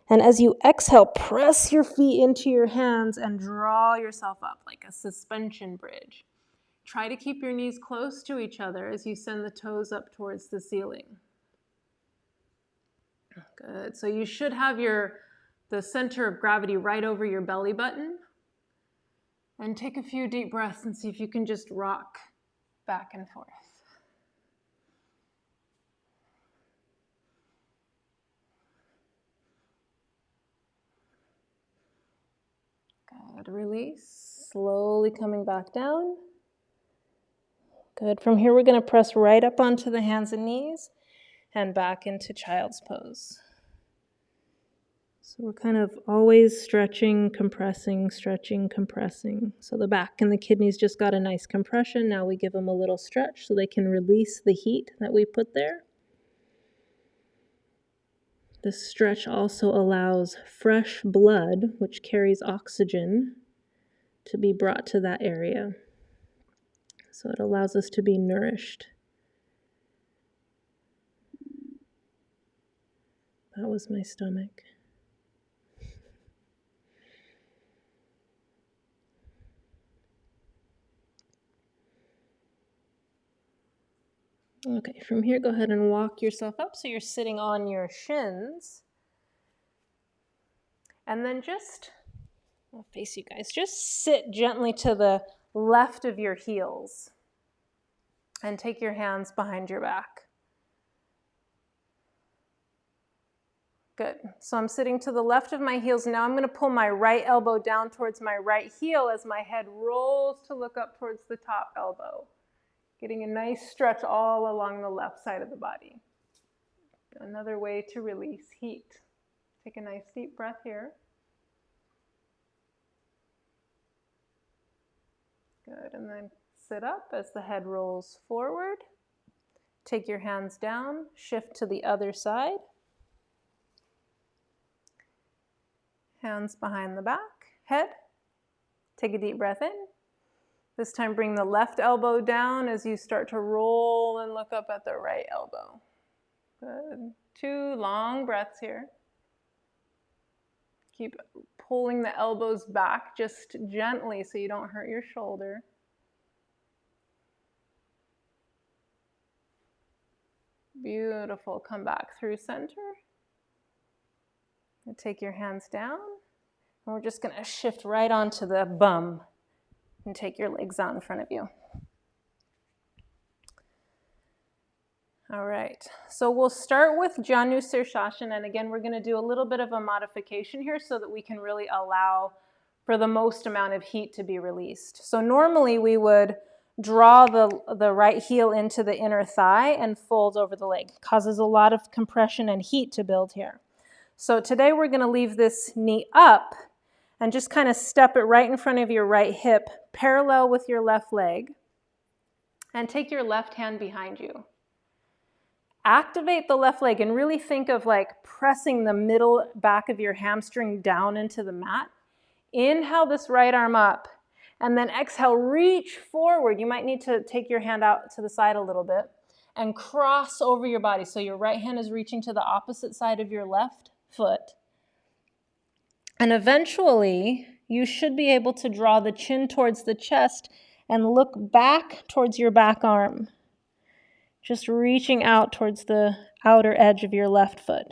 And as you exhale, press your feet into your hands and draw yourself up like a suspension bridge. Try to keep your knees close to each other as you send the toes up towards the ceiling. Good. So you should have the center of gravity right over your belly button. And take a few deep breaths and see if you can just rock back and forth. Good. Release. Slowly coming back down. Good. From here, we're going to press right up onto the hands and knees and back into child's pose. So we're kind of always stretching, compressing, stretching, compressing. So the back and the kidneys just got a nice compression. Now we give them a little stretch so they can release the heat that we put there. This stretch also allows fresh blood, which carries oxygen, to be brought to that area. So it allows us to be nourished. That was my stomach. Okay, from here, go ahead and walk yourself up so you're sitting on your shins. And then I'll face you guys, just sit gently to the left of your heels and take your hands behind your back. Good. So I'm sitting to the left of my heels. Now I'm going to pull my right elbow down towards my right heel as my head rolls to look up towards the top elbow. Getting a nice stretch all along the left side of the body. Another way to release heat. Take a nice deep breath here. Good, and then sit up as the head rolls forward. Take your hands down, shift to the other side. Hands behind the back, head. Take a deep breath in. This time bring the left elbow down as you start to roll and look up at the right elbow. Good. 2 long breaths here. Keep pulling the elbows back just gently so you don't hurt your shoulder. Beautiful. Come back through center. And take your hands down. And we're just going to shift right onto the bum and take your legs out in front of you. All right, so we'll start with Janu Sirsasana, and again, we're going to do a little bit of a modification here so that we can really allow for the most amount of heat to be released. So normally we would draw the right heel into the inner thigh and fold over the leg. It causes a lot of compression and heat to build here. So today we're going to leave this knee up and just kind of step it right in front of your right hip, parallel with your left leg, and take your left hand behind you. Activate the left leg and really think of like pressing the middle back of your hamstring down into the mat. Inhale this right arm up, and then exhale, reach forward. You might need to take your hand out to the side a little bit and cross over your body. So your right hand is reaching to the opposite side of your left foot. And eventually, you should be able to draw the chin towards the chest and look back towards your back arm. Just reaching out towards the outer edge of your left foot.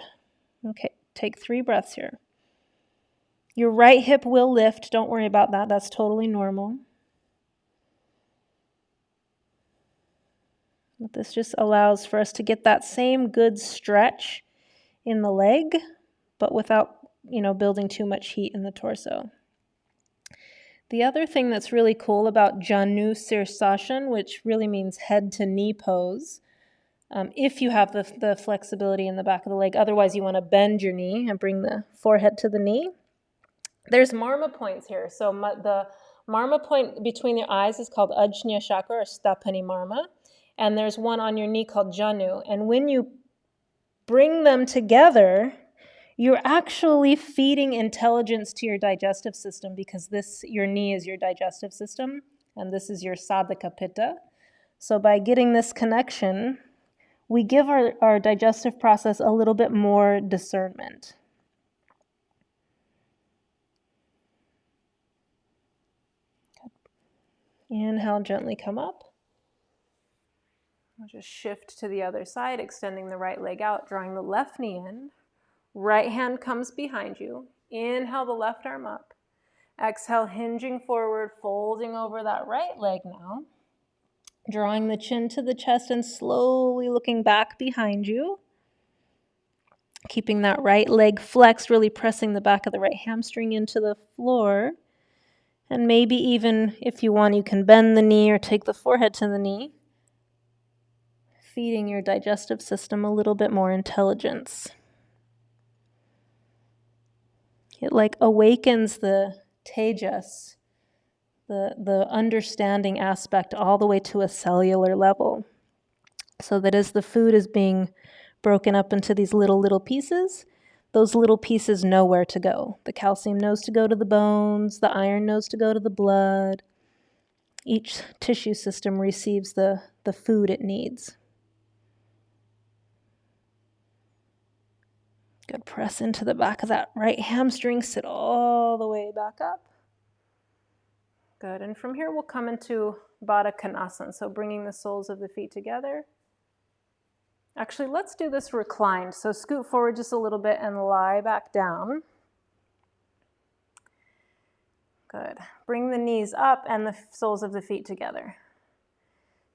Okay, take 3 breaths here. Your right hip will lift. Don't worry about that. That's totally normal. But this just allows for us to get that same good stretch in the leg, but without, building too much heat in the torso. The other thing that's really cool about Janu Sirsasana, which really means head to knee pose, if you have the flexibility in the back of the leg, otherwise you want to bend your knee and bring the forehead to the knee. There's marma points here. So the marma point between your eyes is called Ajna Chakra or Stapani Marma. And there's one on your knee called Janu. And when you bring them together, you're actually feeding intelligence to your digestive system, because your knee is your digestive system, and this is your sadhaka Pitta. So by getting this connection, we give our digestive process a little bit more discernment. Inhale, gently come up. We'll just shift to the other side, extending the right leg out, drawing the left knee in. Right hand comes behind you. Inhale the left arm up. Exhale, hinging forward, folding over that right leg now. Drawing the chin to the chest and slowly looking back behind you. Keeping that right leg flexed, really pressing the back of the right hamstring into the floor. And maybe even, if you want, you can bend the knee or take the forehead to the knee. Feeding your digestive system a little bit more intelligence. It awakens the tejas, the understanding aspect, all the way to a cellular level. So that as the food is being broken up into these little pieces, those little pieces know where to go. The calcium knows to go to the bones, the iron knows to go to the blood. Each tissue system receives the food it needs. Good, press into the back of that right hamstring, sit all the way back up. Good, and from here we'll come into Baddha Konasana, so bringing the soles of the feet together. Actually, let's do this reclined. So scoot forward just a little bit and lie back down. Good. Bring the knees up and the soles of the feet together.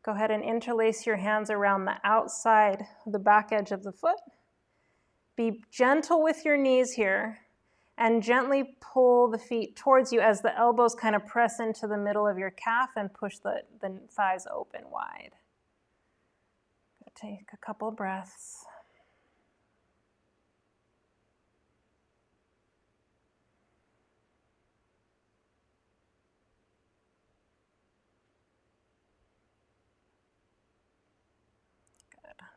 Go ahead and interlace your hands around the outside, the back edge of the foot. Be gentle with your knees here and gently pull the feet towards you as the elbows kind of press into the middle of your calf and push the thighs open wide. Take a couple breaths.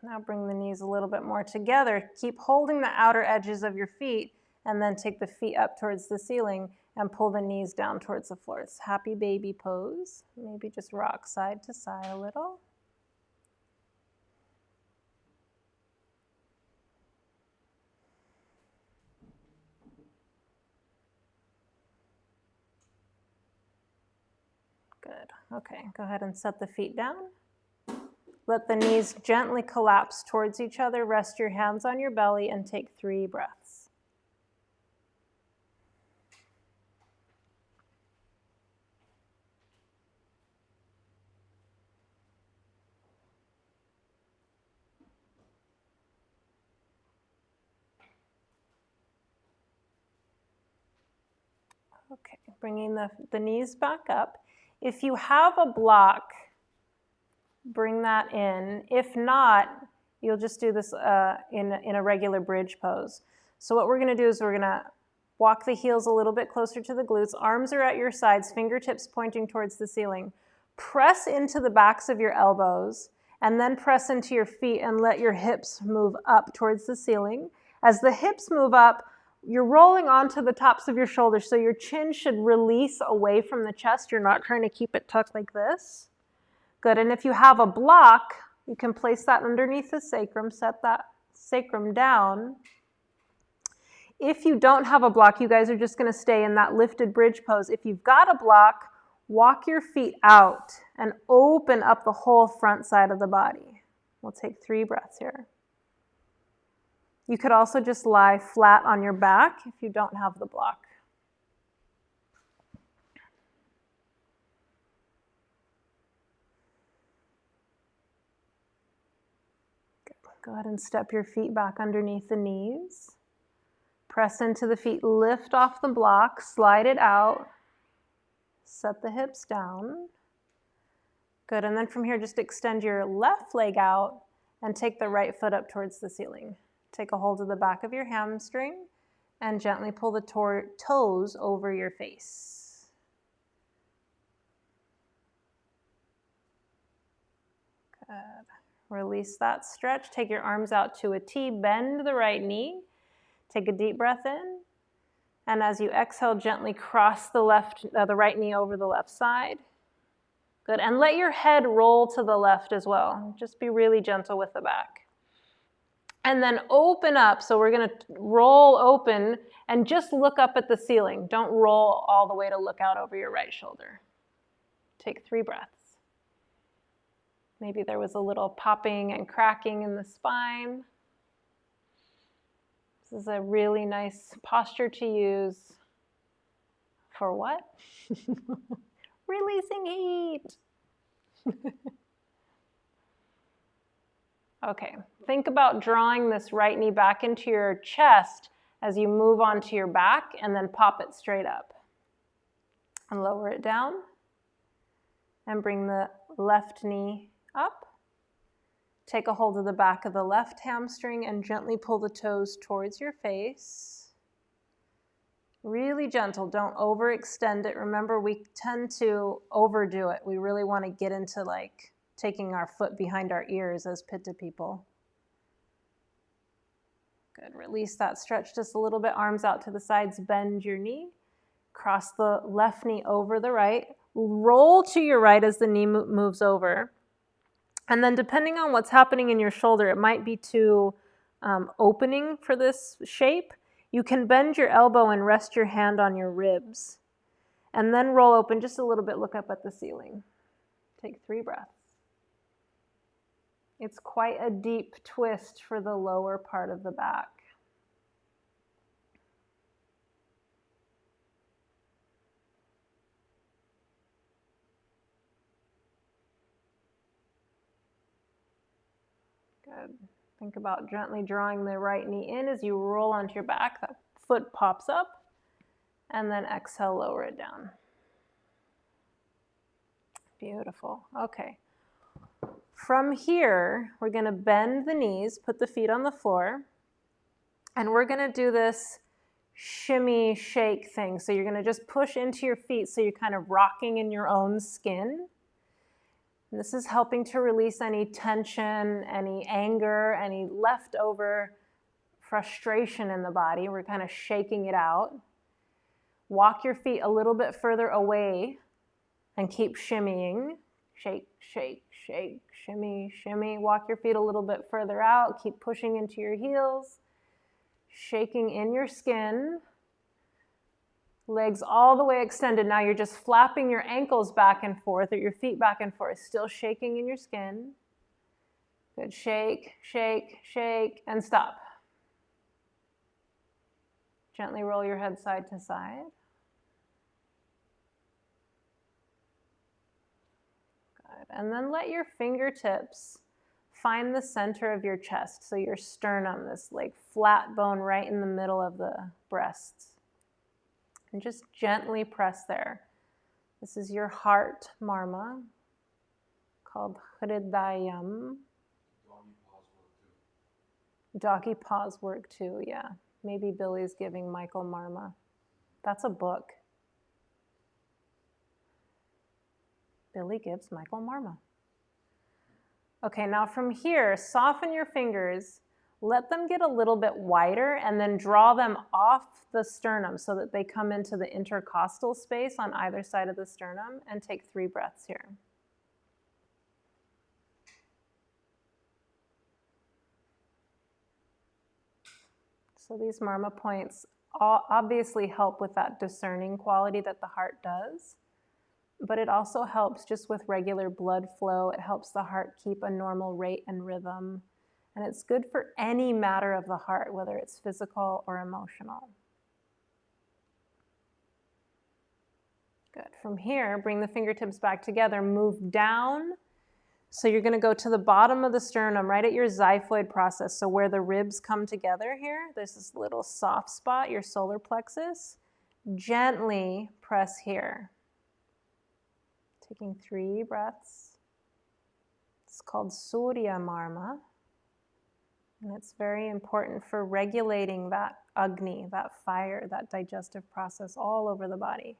Now bring the knees a little bit more together. Keep holding the outer edges of your feet, and then take the feet up towards the ceiling and pull the knees down towards the floor. It's happy baby pose. Maybe just rock side to side a little. Good. Okay, go ahead and set the feet down. Let the knees gently collapse towards each other. Rest your hands on your belly and take 3 breaths. Okay, bringing the knees back up. If you have a block, bring that in. If not, you'll just do this in a regular bridge pose. So what we're gonna do is we're gonna walk the heels a little bit closer to the glutes. Arms are at your sides, fingertips pointing towards the ceiling. Press into the backs of your elbows and then press into your feet and let your hips move up towards the ceiling. As the hips move up, you're rolling onto the tops of your shoulders, so your chin should release away from the chest. You're not trying to keep it tucked like this. Good, and if you have a block, you can place that underneath the sacrum, set that sacrum down. If you don't have a block, you guys are just gonna stay in that lifted bridge pose. If you've got a block, walk your feet out and open up the whole front side of the body. We'll take 3 breaths here. You could also just lie flat on your back if you don't have the block. Go ahead and step your feet back underneath the knees. Press into the feet, lift off the block, slide it out, set the hips down. Good, and then from here, just extend your left leg out and take the right foot up towards the ceiling. Take a hold of the back of your hamstring and gently pull the toes over your face. Good. Release that stretch. Take your arms out to a T. Bend the right knee. Take a deep breath in. And as you exhale, gently cross the right knee over the left side. Good. And let your head roll to the left as well. Just be really gentle with the back. And then open up. So we're going to roll open and just look up at the ceiling. Don't roll all the way to look out over your right shoulder. Take 3 breaths. Maybe there was a little popping and cracking in the spine. This is a really nice posture to use for what? Releasing heat. Okay, think about drawing this right knee back into your chest as you move onto your back and then pop it straight up. And lower it down and bring the left knee up. Take a hold of the back of the left hamstring and gently pull the toes towards your face. Really gentle, don't overextend it. Remember, we tend to overdo it. We really want to get into like taking our foot behind our ears as Pitta people. Good, release that stretch just a little bit, arms out to the sides, bend your knee. Cross the left knee over the right. Roll to your right as the knee moves over. And then depending on what's happening in your shoulder, it might be too opening for this shape. You can bend your elbow and rest your hand on your ribs. And then roll open just a little bit, look up at the ceiling. Take 3 breaths. It's quite a deep twist for the lower part of the back. Good. Think about gently drawing the right knee in as you roll onto your back. That foot pops up. And then exhale, lower it down. Beautiful. Okay. From here, we're going to bend the knees, put the feet on the floor, and we're going to do this shimmy shake thing. So you're going to just push into your feet so you're kind of rocking in your own skin. And this is helping to release any tension, any anger, any leftover frustration in the body. We're kind of shaking it out. Walk your feet a little bit further away and keep shimmying. Shake, shake, shake, shimmy, shimmy. Walk your feet a little bit further out. Keep pushing into your heels. Shaking in your skin. Legs all the way extended. Now you're just flapping your ankles back and forth or your feet back and forth. Still shaking in your skin. Good. Shake, shake, shake, and stop. Gently roll your head side to side. Good. And then let your fingertips find the center of your chest. So your sternum, this like flat bone right in the middle of the breasts. And just gently press there. This is your heart marma, called hridayam. Doggy pause work too. Doggy pause work too, yeah. Maybe Billy's giving Michael marma. That's a book. Billy gives Michael marma. Okay, now from here, soften your fingers, let them get a little bit wider, and then draw them off the sternum so that they come into the intercostal space on either side of the sternum, and take 3 breaths here. So these marma points obviously help with that discerning quality that the heart does. But it also helps just with regular blood flow. It helps the heart keep a normal rate and rhythm. And it's good for any matter of the heart, whether it's physical or emotional. Good. From here, bring the fingertips back together, move down. So you're going to go to the bottom of the sternum, right at your xiphoid process. So where the ribs come together here, there's this little soft spot, your solar plexus. Gently press here. Taking 3 breaths. It's called Surya Marma. And it's very important for regulating that Agni, that fire, that digestive process all over the body.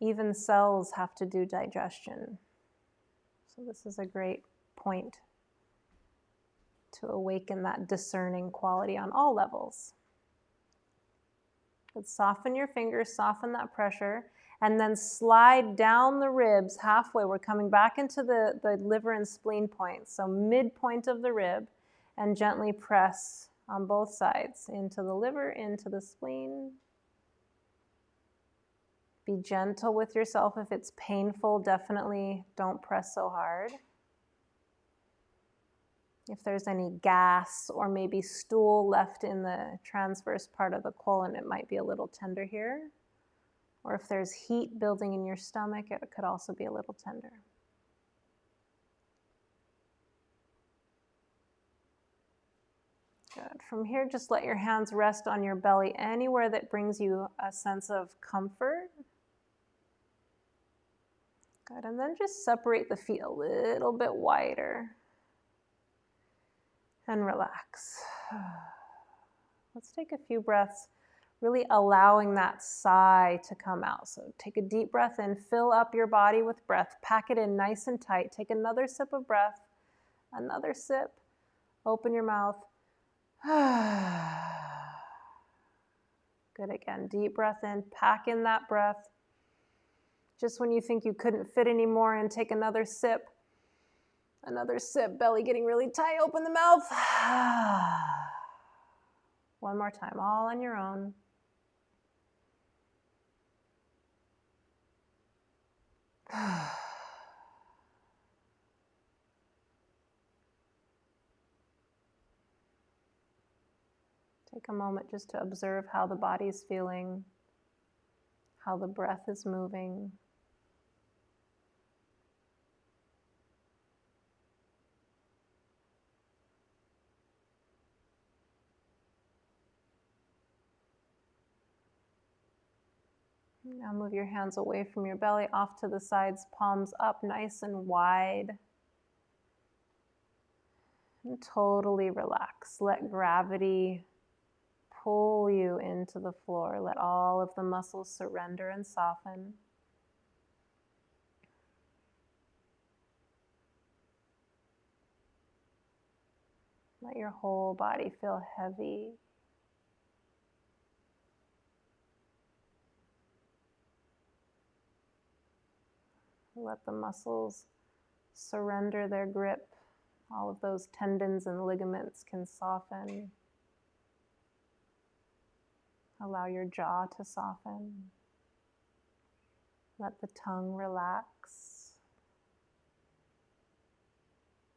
Even cells have to do digestion. So this is a great point to awaken that discerning quality on all levels. But soften your fingers, soften that pressure, and then slide down the ribs halfway. We're coming back into the liver and spleen points. So midpoint of the rib, and gently press on both sides into the liver, into the spleen. Be gentle with yourself. If it's painful, definitely don't press so hard. If there's any gas or maybe stool left in the transverse part of the colon, it might be a little tender here. Or if there's heat building in your stomach, it could also be a little tender. Good. From here, just let your hands rest on your belly, anywhere that brings you a sense of comfort. Good. And then just separate the feet a little bit wider. And relax. Let's take a few breaths, really allowing that sigh to come out. So take a deep breath in, fill up your body with breath, pack it in nice and tight. Take another sip of breath, another sip, open your mouth. Good again, deep breath in, pack in that breath. Just when you think you couldn't fit anymore in, take another sip. Another sip, belly getting really tight, open the mouth. One more time, all on your own. Take a moment just to observe how the body is feeling, how the breath is moving. Now move your hands away from your belly, off to the sides, palms up nice and wide. And totally relax. Let gravity pull you into the floor. Let all of the muscles surrender and soften. Let your whole body feel heavy. Let the muscles surrender their grip. All of those tendons and ligaments can soften. Allow your jaw to soften. Let the tongue relax.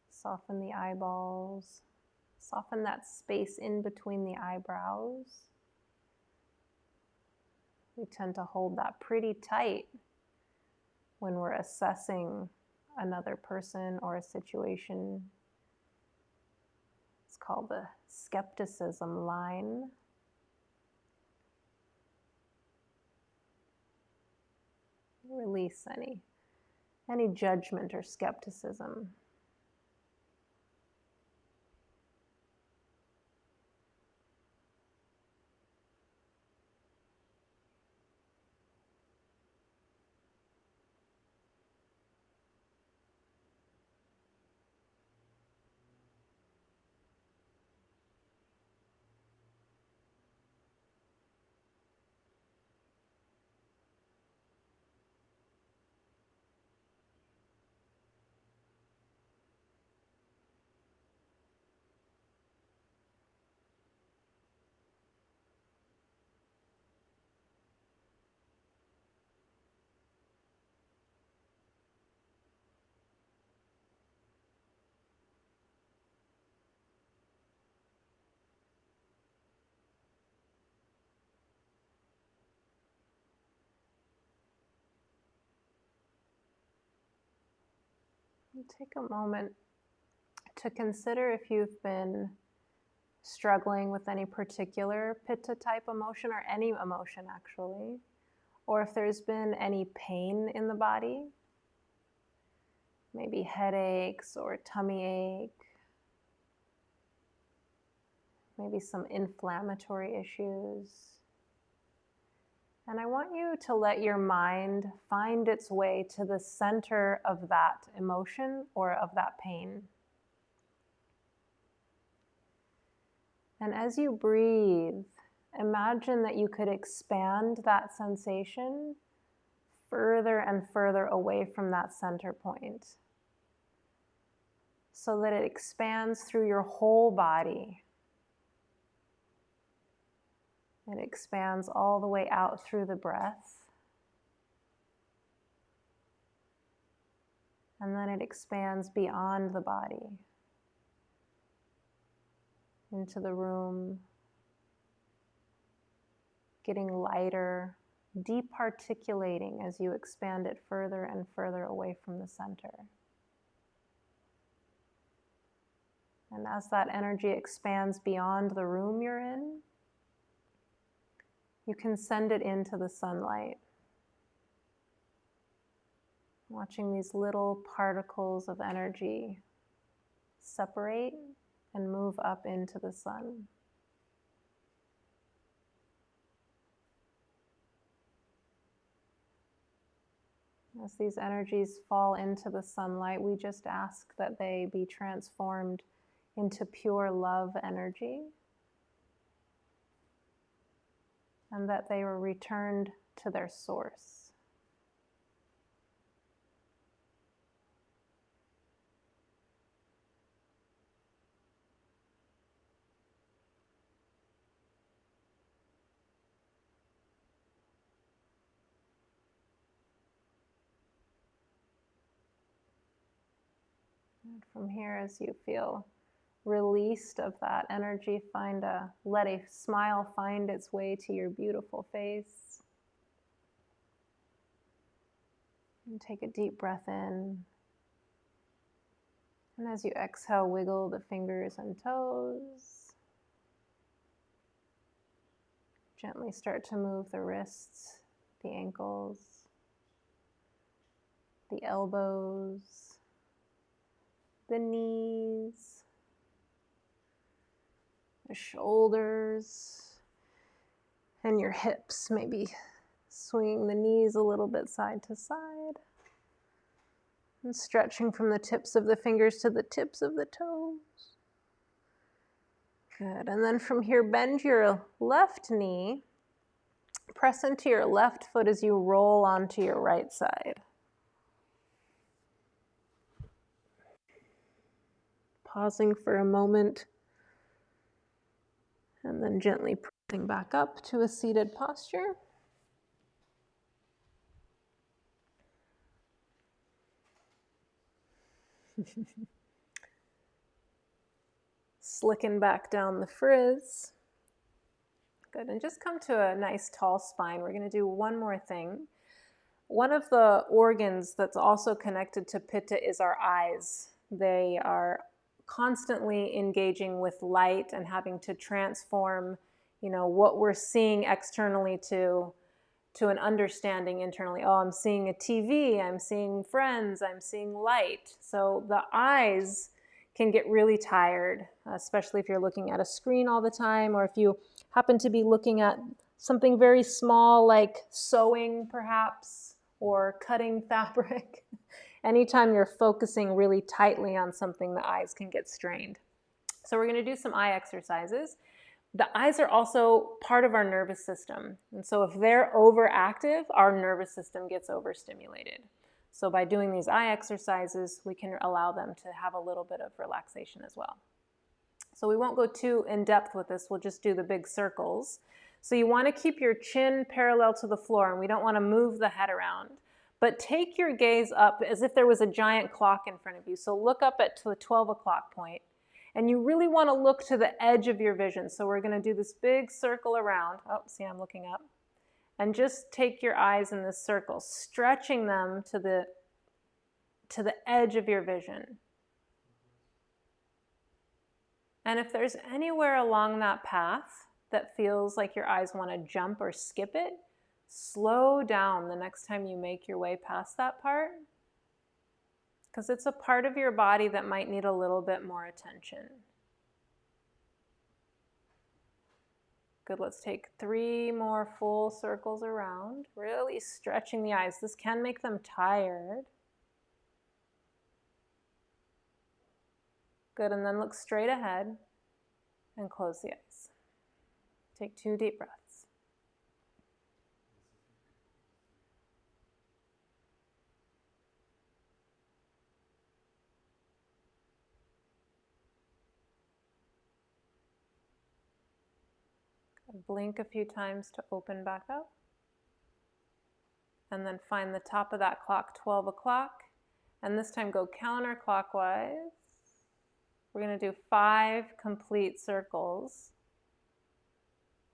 Soften the eyeballs. Soften that space in between the eyebrows. We tend to hold that pretty tight when we're assessing another person or a situation. It's called the skepticism line. Release any judgment or skepticism. Take a moment to consider if you've been struggling with any particular Pitta type emotion, or any emotion actually, or if there's been any pain in the body, maybe headaches or tummy ache, maybe some inflammatory issues. And I want you to let your mind find its way to the center of that emotion or of that pain. And as you breathe, imagine that you could expand that sensation further and further away from that center point, so that it expands through your whole body. It expands all the way out through the breath. And then it expands beyond the body, into the room, getting lighter, departiculating as you expand it further and further away from the center. And as that energy expands beyond the room you're in, you can send it into the sunlight. Watching these little particles of energy separate and move up into the sun. As these energies fall into the sunlight, we just ask that they be transformed into pure love energy, and that they were returned to their source. And from here, as you feel released of that energy, let a smile find its way to your beautiful face. And take a deep breath in. And as you exhale, wiggle the fingers and toes. Gently start to move the wrists, the ankles, the elbows, the knees, the shoulders, and your hips. Maybe swinging the knees a little bit side to side. And stretching from the tips of the fingers to the tips of the toes. Good. And then from here, bend your left knee. Press into your left foot as you roll onto your right side. Pausing for a moment. And then gently pressing back up to a seated posture. Slicking back down the frizz. Good, and just come to a nice tall spine. We're going to do one more thing. One of the organs that's also connected to Pitta is our eyes. They are constantly engaging with light and having to transform, what we're seeing externally to an understanding internally. Oh, I'm seeing a TV, I'm seeing friends, I'm seeing light. So the eyes can get really tired, especially if you're looking at a screen all the time, or if you happen to be looking at something very small like sewing perhaps, or cutting fabric. Anytime you're focusing really tightly on something, the eyes can get strained. So we're going to do some eye exercises. The eyes are also part of our nervous system. And so if they're overactive, our nervous system gets overstimulated. So by doing these eye exercises, we can allow them to have a little bit of relaxation as well. So we won't go too in depth with this. We'll just do the big circles. So you want to keep your chin parallel to the floor, and we don't want to move the head around. But take your gaze up as if there was a giant clock in front of you. So look up to the 12 o'clock point. And you really want to look to the edge of your vision. So we're going to do this big circle around. Oh, see, I'm looking up. And just take your eyes in this circle, stretching them to the to the edge of your vision. And if there's anywhere along that path that feels like your eyes want to jump or skip it, slow down the next time you make your way past that part, because it's a part of your body that might need a little bit more attention. Good, let's take 3 more full circles around, really stretching the eyes. This can make them tired. Good, and then look straight ahead and close the eyes. Take 2 deep breaths. Blink a few times to open back up. And then find the top of that clock, 12 o'clock. And this time go counterclockwise. We're going to do 5 complete circles.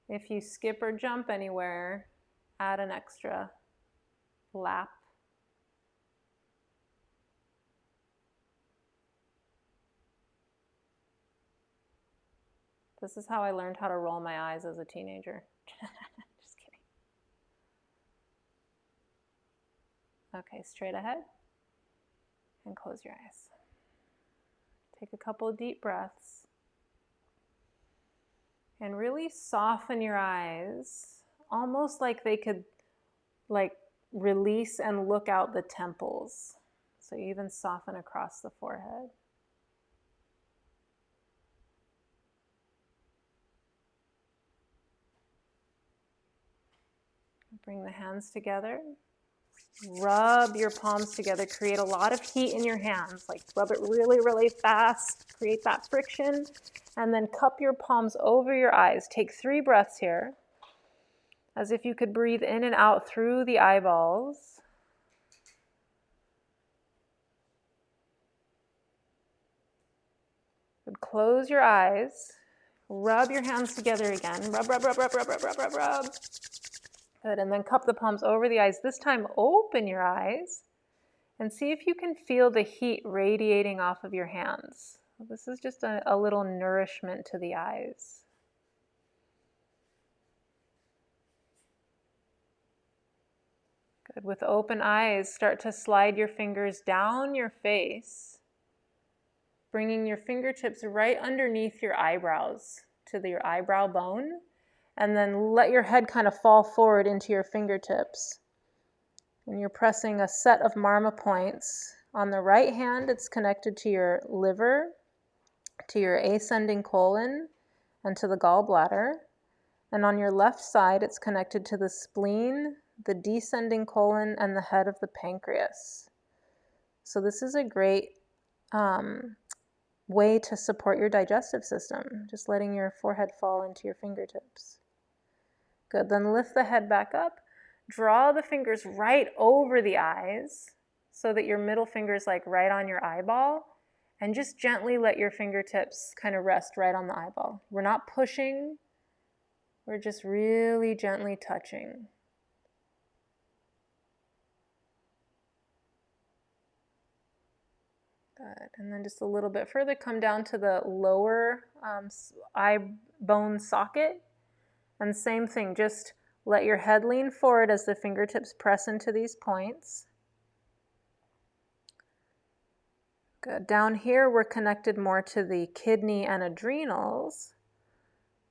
If you skip or jump anywhere, add an extra lap. This is how I learned how to roll my eyes as a teenager. Just kidding. Okay, straight ahead and close your eyes. Take a couple of deep breaths and really soften your eyes, almost like they could release and look out the temples. So you even soften across the forehead. Bring the hands together. Rub your palms together. Create a lot of heat in your hands. Like rub it really, really fast. Create that friction. And then cup your palms over your eyes. Take 3 breaths here. As if you could breathe in and out through the eyeballs. Close your eyes. Rub your hands together again. Rub, rub, rub, rub, rub, rub, rub, rub, rub. Good, and then cup the palms over the eyes. This time open your eyes and see if you can feel the heat radiating off of your hands. This is just a little nourishment to the eyes. Good, with open eyes, start to slide your fingers down your face, bringing your fingertips right underneath your eyebrows to your eyebrow bone. And then let your head kind of fall forward into your fingertips. And you're pressing a set of marma points. On the right hand, it's connected to your liver, to your ascending colon, and to the gallbladder. And on your left side, it's connected to the spleen, the descending colon, and the head of the pancreas. So this is a great way to support your digestive system, just letting your forehead fall into your fingertips. Good, then lift the head back up, draw the fingers right over the eyes so that your middle finger is like right on your eyeball, and just gently let your fingertips kind of rest right on the eyeball. We're not pushing, we're just really gently touching. Good, and then just a little bit further, come down to the lower eye bone socket. And same thing, just let your head lean forward as the fingertips press into these points. Good. Down here, we're connected more to the kidney and adrenals.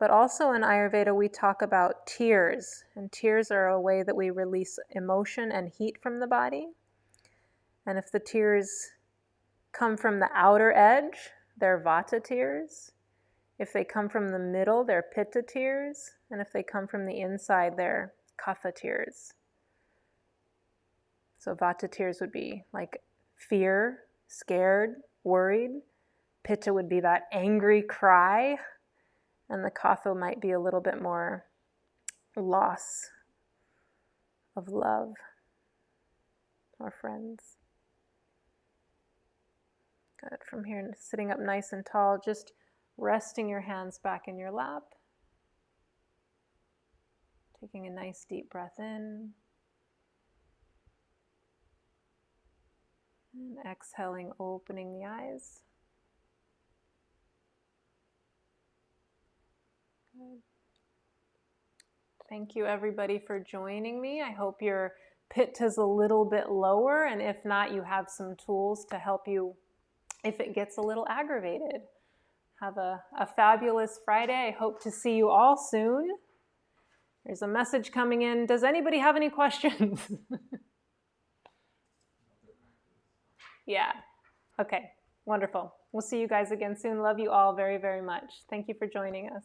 But also in Ayurveda, we talk about tears. And tears are a way that we release emotion and heat from the body. And if the tears come from the outer edge, they're vata tears. If they come from the middle, they're pitta tears. And if they come from the inside, they're kapha tears. So vata tears would be like fear, scared, worried. Pitta would be that angry cry. And the kapha might be a little bit more loss of love or friends. Good. From here, sitting up nice and tall, just resting your hands back in your lap. Taking a nice deep breath in. And exhaling, opening the eyes. Good. Thank you everybody for joining me. I hope your Pitta's a little bit lower, and if not, you have some tools to help you if it gets a little aggravated. Have a fabulous Friday. I hope to see you all soon. There's a message coming in. Does anybody have any questions? Yeah. Okay. Wonderful. We'll see you guys again soon. Love you all very, very much. Thank you for joining us.